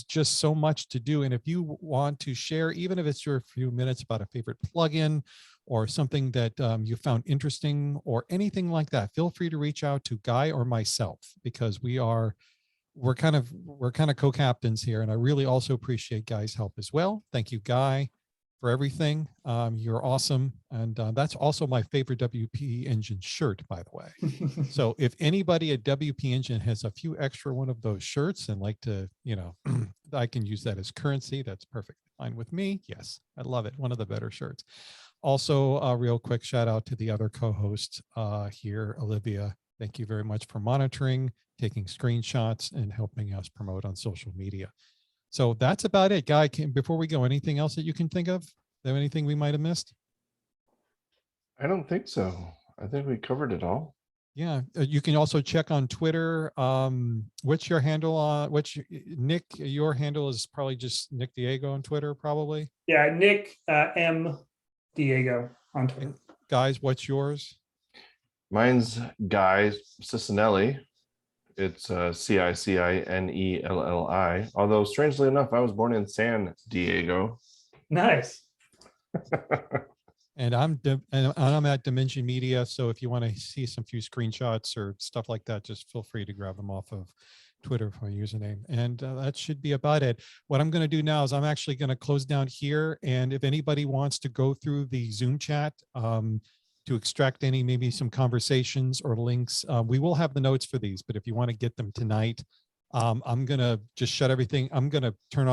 just so much to do. And if you want to share, even if it's for a few minutes about a favorite plugin or something that you found interesting or anything like that, feel free to reach out to Guy or myself, because we're kind of co-captains here. And I really also appreciate Guy's help as well. Thank you, Guy, for everything. You're awesome. And that's also my favorite WP Engine shirt, by the way. So if anybody at WP Engine has a few extra one of those shirts and like to, I can use that as currency, that's perfectly fine with me. Yes, I love it. One of the better shirts. Also, a real quick shout out to the other co-host here, Olivia. Thank you very much for monitoring, taking screenshots, and helping us promote on social media. So that's about it. Guy, before we go, anything else that you can think of? Anything we might have missed? I don't think so. I think we covered it all. Yeah, you can also check on Twitter. What's your handle? Nick, your handle is probably just Nick Diego on Twitter, probably. Yeah, Nick M. Diego on Twitter. And guys, what's yours? Mine's Guy Cicinelli. It's Cicinelli. Although strangely enough, I was born in San Diego. Nice. And I'm at Dimension Media. So if you want to see some few screenshots or stuff like that, just feel free to grab them off of Twitter for my username. And that should be about it. What I'm going to do now is I'm actually going to close down here. And if anybody wants to go through the Zoom chat to extract maybe some conversations or links, we will have the notes for these. But if you want to get them tonight, I'm going to just shut everything. I'm going to turn off